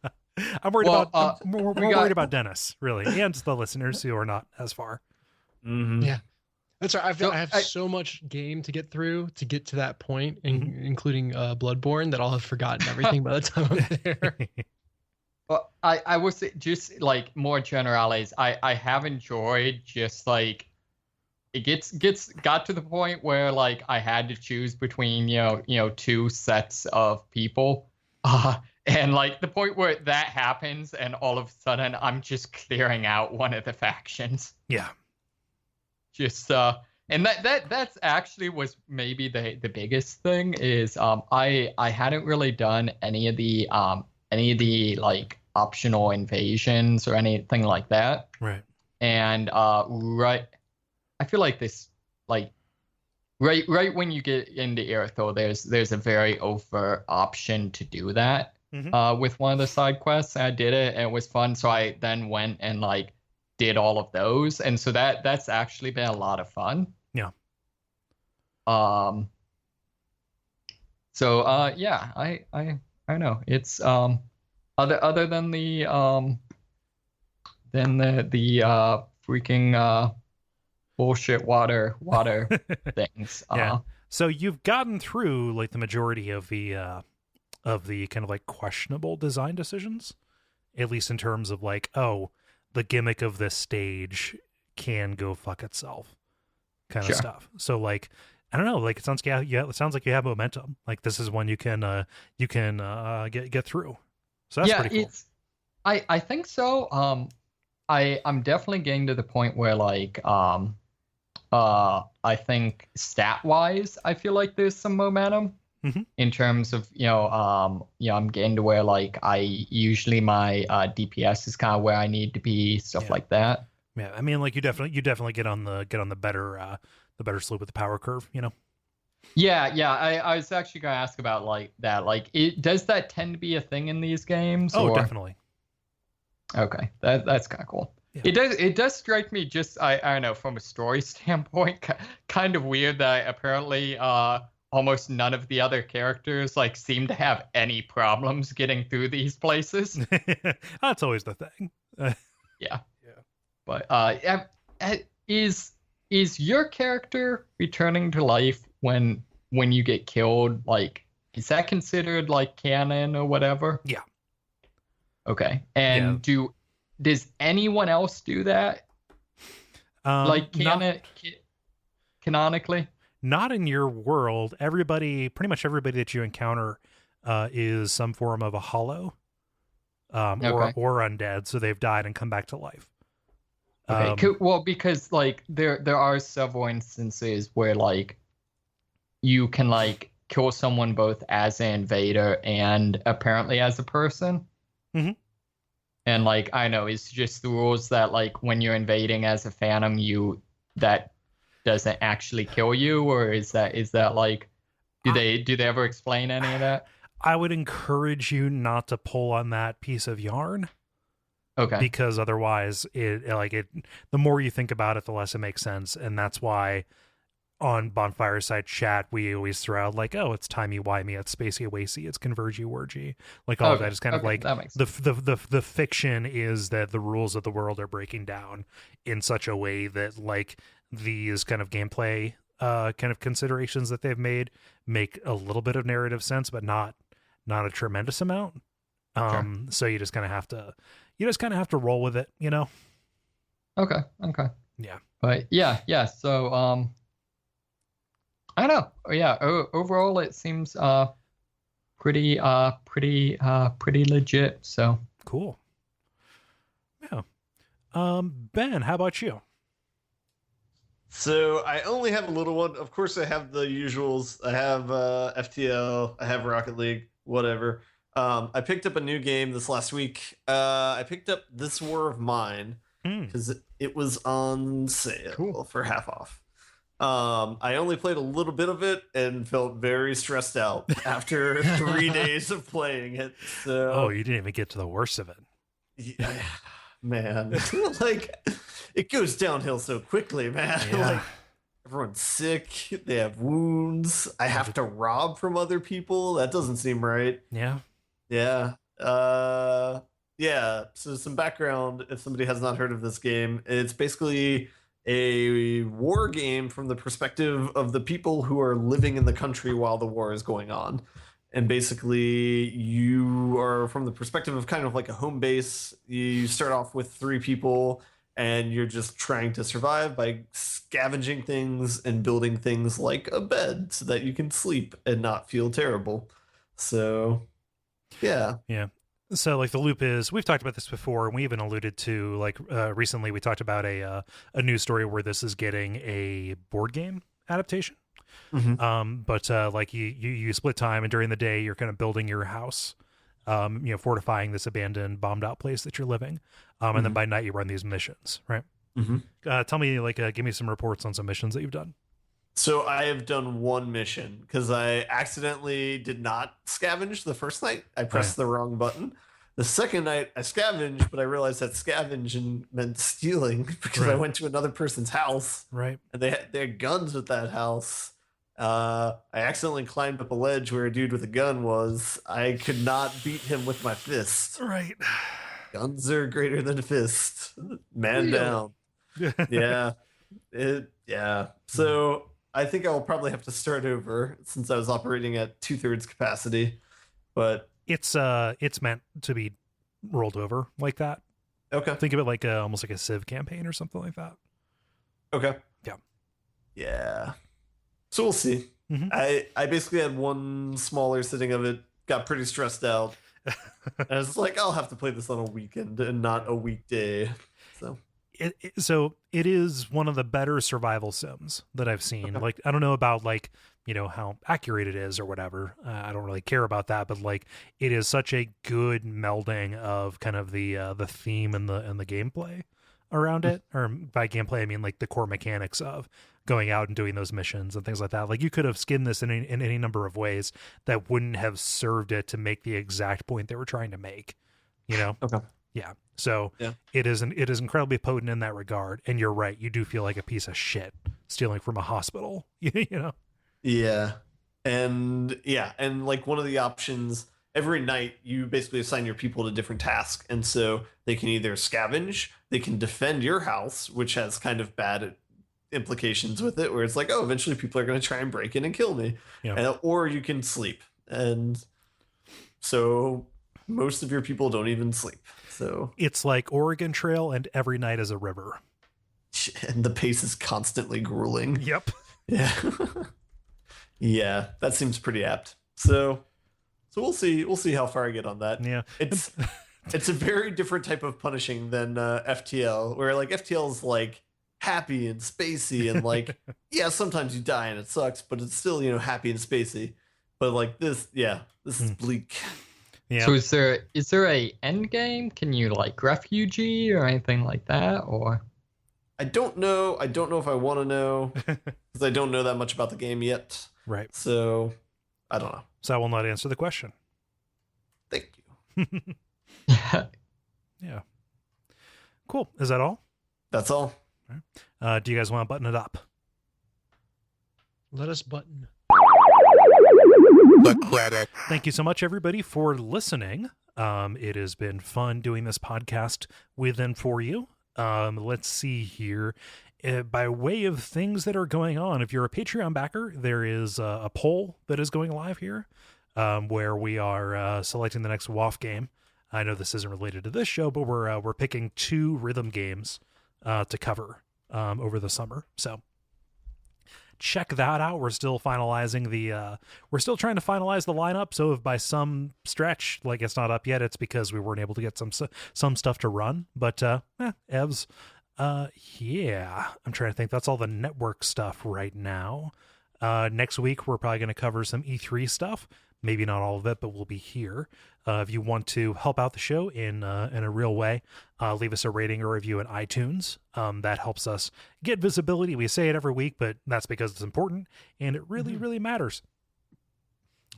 I'm worried we're worried about Dennis, really, and the listeners who are not as far. Mm-hmm. Yeah, that's right. I have so much game to get through to get to that point, including Bloodborne, that I'll have forgotten everything by the time I'm there. Well, I would say just like more generalities. I have enjoyed just like it got to the point where like I had to choose between you know 2 sets of people. And like the point where that happens and all of a sudden I'm just clearing out one of the factions. Yeah. Just and that's actually was maybe the biggest thing is I hadn't really done any of the like optional invasions or anything like that. Right. And I feel like this like right when you get into Irithyll, there's a very overt option to do that. With one of the side quests. I did it and it was fun. So I then went and like did all of those. And so that's actually been a lot of fun. Yeah. So yeah, I know. It's other than the freaking bullshit water things. Yeah. So you've gotten through like the majority of the kind of like questionable design decisions, at least in terms of like, oh, the gimmick of this stage can go fuck itself kind of stuff. So like, I don't know, like it sounds like you have momentum. Like this is one you can get through. So that's pretty cool. I think so. I'm definitely getting to the point where like I think stat wise I feel like there's some momentum. In terms of I'm getting to where like I usually my DPS is kind of where I need to be, stuff like that. Yeah, I mean like you definitely get on the better slope of the power curve, you know. Yeah. I was actually gonna ask about like that. Like, does that tend to be a thing in these games? Oh, definitely. Okay, that's kind of cool. Yeah. It does strike me just I don't know, from a story standpoint, kind of weird that apparently almost none of the other characters like seem to have any problems getting through these places. That's always the thing. Yeah. But is your character returning to life when you get killed? Like, is that considered like canon or whatever? Yeah. Okay. And does anyone else do that? Like canonically? Not in your world. Pretty much everybody that you encounter is some form of a hollow or undead, so they've died and come back to life. Okay, well, because like there are several instances where like you can like kill someone both as an invader and apparently as a person. And like I know it's just the rules that like when you're invading as a phantom, that doesn't actually kill you, or is that like do they ever explain any of that? I would encourage you not to pull on that piece of yarn. Okay. Because otherwise the more you think about it, the less it makes sense. And that's why on Bonfireside chat, we always throw out like, oh, it's timey-wimey, it's spacey-wacy, it's convergy-worgy. Like all of that is kind of like that makes the fiction is that the rules of the world are breaking down in such a way that like these kind of gameplay kind of considerations that they've made make a little bit of narrative sense, but not a tremendous amount. So you just kind of have to roll with it, you know? Okay. Yeah. But yeah. So I don't know. Yeah. Overall, it seems pretty legit. So Cool. Yeah. Ben, how about you? So I only have a little one. Of course, I have the usuals. I have FTL. I have Rocket League. Whatever. I picked up a new game this last week. I picked up This War of Mine because it was on sale for half off. I only played a little bit of it and felt very stressed out after 3 days of playing it. So, you didn't even get to the worst of it. Yeah, man, like it goes downhill so quickly, man. Yeah. Like everyone's sick, they have wounds. I have to rob from other people. That doesn't seem right. Yeah. Yeah. Yeah. So some background, if somebody has not heard of this game, it's basically a war game from the perspective of the people who are living in the country while the war is going on. And basically you are from the perspective of kind of like a home base. You start off with 3 people and you're just trying to survive by scavenging things and building things like a bed so that you can sleep and not feel terrible. So yeah. So like the loop is, we've talked about this before, and we even alluded to like recently we talked about a news story where this is getting a board game adaptation. But like you split time, and during the day you're kind of building your house, fortifying this abandoned, bombed out place that you're living, and then by night you run these missions, right? Tell me, like, give me some reports on some missions that you've done. So I have done one mission because I accidentally did not scavenge the first night. I pressed the wrong button. The second night I scavenged, but I realized that scavenging meant stealing because I went to another person's house. Right. And they had guns at that house. I accidentally climbed up a ledge where a dude with a gun was. I could not beat him with my fist. Right. Guns are greater than a fist. Man down. Yeah. So I think I'll probably have to start over since I was operating at 2/3 capacity. But it's meant to be rolled over like that. Okay. Think of it like almost like a Civ campaign or something like that. Okay. Yeah. Yeah. So we'll see. I basically had one smaller sitting of it, got pretty stressed out. And I was like, I'll have to play this on a weekend and not a weekday. So so it is one of the better survival sims that I've seen. Like, I don't know about like, how accurate it is or whatever. I don't really care about that, but like it is such a good melding of kind of the theme and the gameplay around it. Or by gameplay, I mean like the core mechanics of going out and doing those missions and things like that. Like you could have skinned this in any number of ways that wouldn't have served it to make the exact point they were trying to make, Okay. Yeah. So it is incredibly potent in that regard. And you're right. You do feel like a piece of shit stealing from a hospital, Yeah. And like one of the options, every night you basically assign your people to different tasks. And so they can either scavenge, they can defend your house, which has kind of bad implications with it, where it's like, oh, eventually people are going to try and break in and kill me. Yeah. Or you can sleep. And so most of your people don't even sleep. So it's like Oregon Trail, and every night is a river. And the pace is constantly grueling. Yep. Yeah. Yeah, that seems pretty apt. So we'll see. We'll see how far I get on that. Yeah. It's a very different type of punishing than FTL, where like FTL is like happy and spacey and like, yeah, sometimes you die and it sucks, but it's still, happy and spacey. But like this is bleak. Yeah. So is there a end game? Can you like refugee or anything like that, or? I don't know. I don't know if I want to know because I don't know that much about the game yet. Right. So I don't know. So I will not answer the question. Thank you. Yeah. Cool. Is that all? That's all. Right. Do you guys want to button it up? Let us button. The credit. Thank you so much, everybody, for listening. It has been fun doing this podcast with and for you. Let's see here. By way of things that are going on, if you're a Patreon backer, there is a poll that is going live here where we are selecting the next WoF game. I know this isn't related to this show, but we're picking 2 rhythm games to cover over the summer. So check that out. We're still finalizing we're still trying to finalize the lineup. So if by some stretch, like it's not up yet, it's because we weren't able to get some stuff to run, but evs. Yeah, I'm trying to think. That's all the network stuff right now. Next week, we're probably going to cover some E3 stuff. Maybe not all of it, but we'll be here. If you want to help out the show in a real way, leave us a rating or review in iTunes. That helps us get visibility. We say it every week, but that's because it's important, and it really, really matters.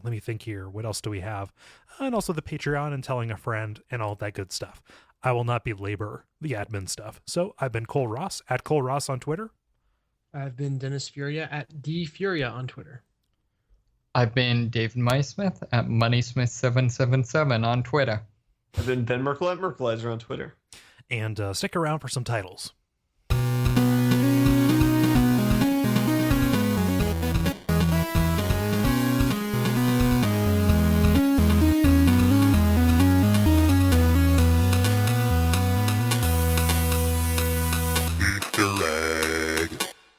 Let me think here. What else do we have? And also the Patreon and telling a friend and all that good stuff. I will not belabor the admin stuff. So I've been Kole Ross, at Kole Ross on Twitter. I've been Dennis Furia at DFuria on Twitter. I've been David Mysmith at MoneySmith777 on Twitter. I've been Ben Merkel at Merkelizer on Twitter. And stick around for some titles.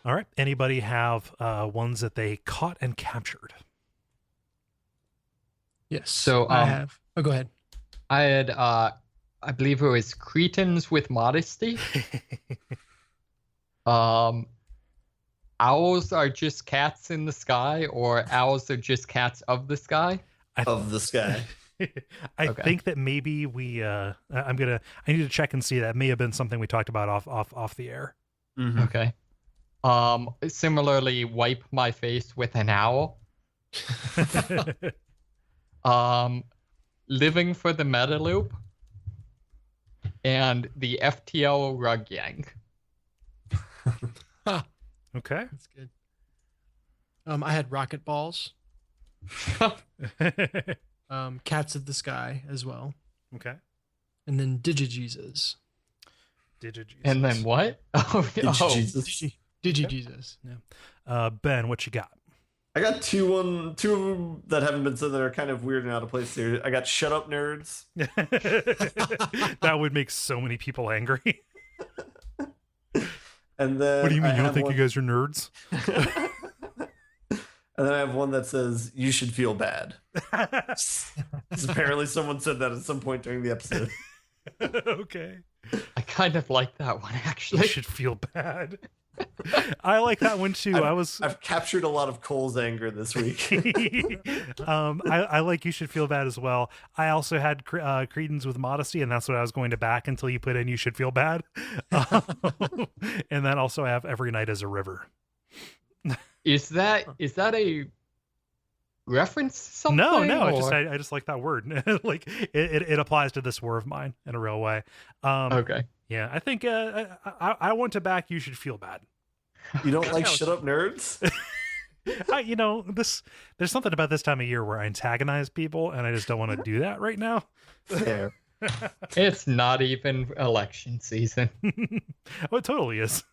All right. Anybody have ones that they caught and captured? Yes. So I have. Oh, go ahead. I had, I believe it was Cretans with Modesty. Owls are just cats in the sky, or owls are just cats of the sky? Of the sky. I think that maybe we I need to check and see. That may have been something we talked about off the air. Mm-hmm. Okay. Similarly, wipe my face with an owl. Living for the meta loop, and the FTL rug yank. Okay. That's good. I had rocket balls. Cats of the Sky as well. Okay. And then Digijesus. And then what? Digijesus. Digijesus. Yeah. Ben, what you got? I got two that haven't been said that are kind of weird and out of place here. I got Shut Up Nerds. That would make so many people angry. And then what do you mean? You don't think you guys are nerds? And then I have one that says, "You should feel bad." Apparently someone said that at some point during the episode. Okay. I kind of like that one, actually. You should feel bad. I like that one too. I've captured a lot of Cole's anger this week. I like You Should Feel Bad as well. I also had Credence with Modesty, and that's what I was going to back until you put in You Should Feel Bad. And then also I have Every Night is a River. Is that a reference to something? No. Or? I just like that word. Like it applies to this war of mine in a real way. Okay. Yeah, I think I want to back You Should Feel Bad. You don't like Shut Up Nerds? There's something about this time of year where I antagonize people, and I just don't want to do that right now. Fair. It's not even election season. Oh, it totally is.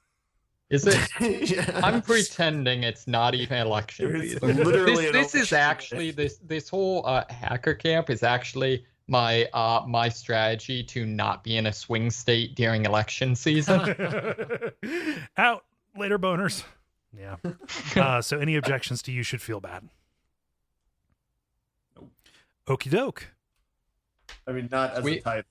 Is it? Yeah. I'm pretending it's not even election season. Literally this is actually this whole hacker camp is actually my strategy to not be in a swing state during election season. Out later, boners. Yeah. So any objections to You Should Feel Bad? Okie doke. I mean, not as a type.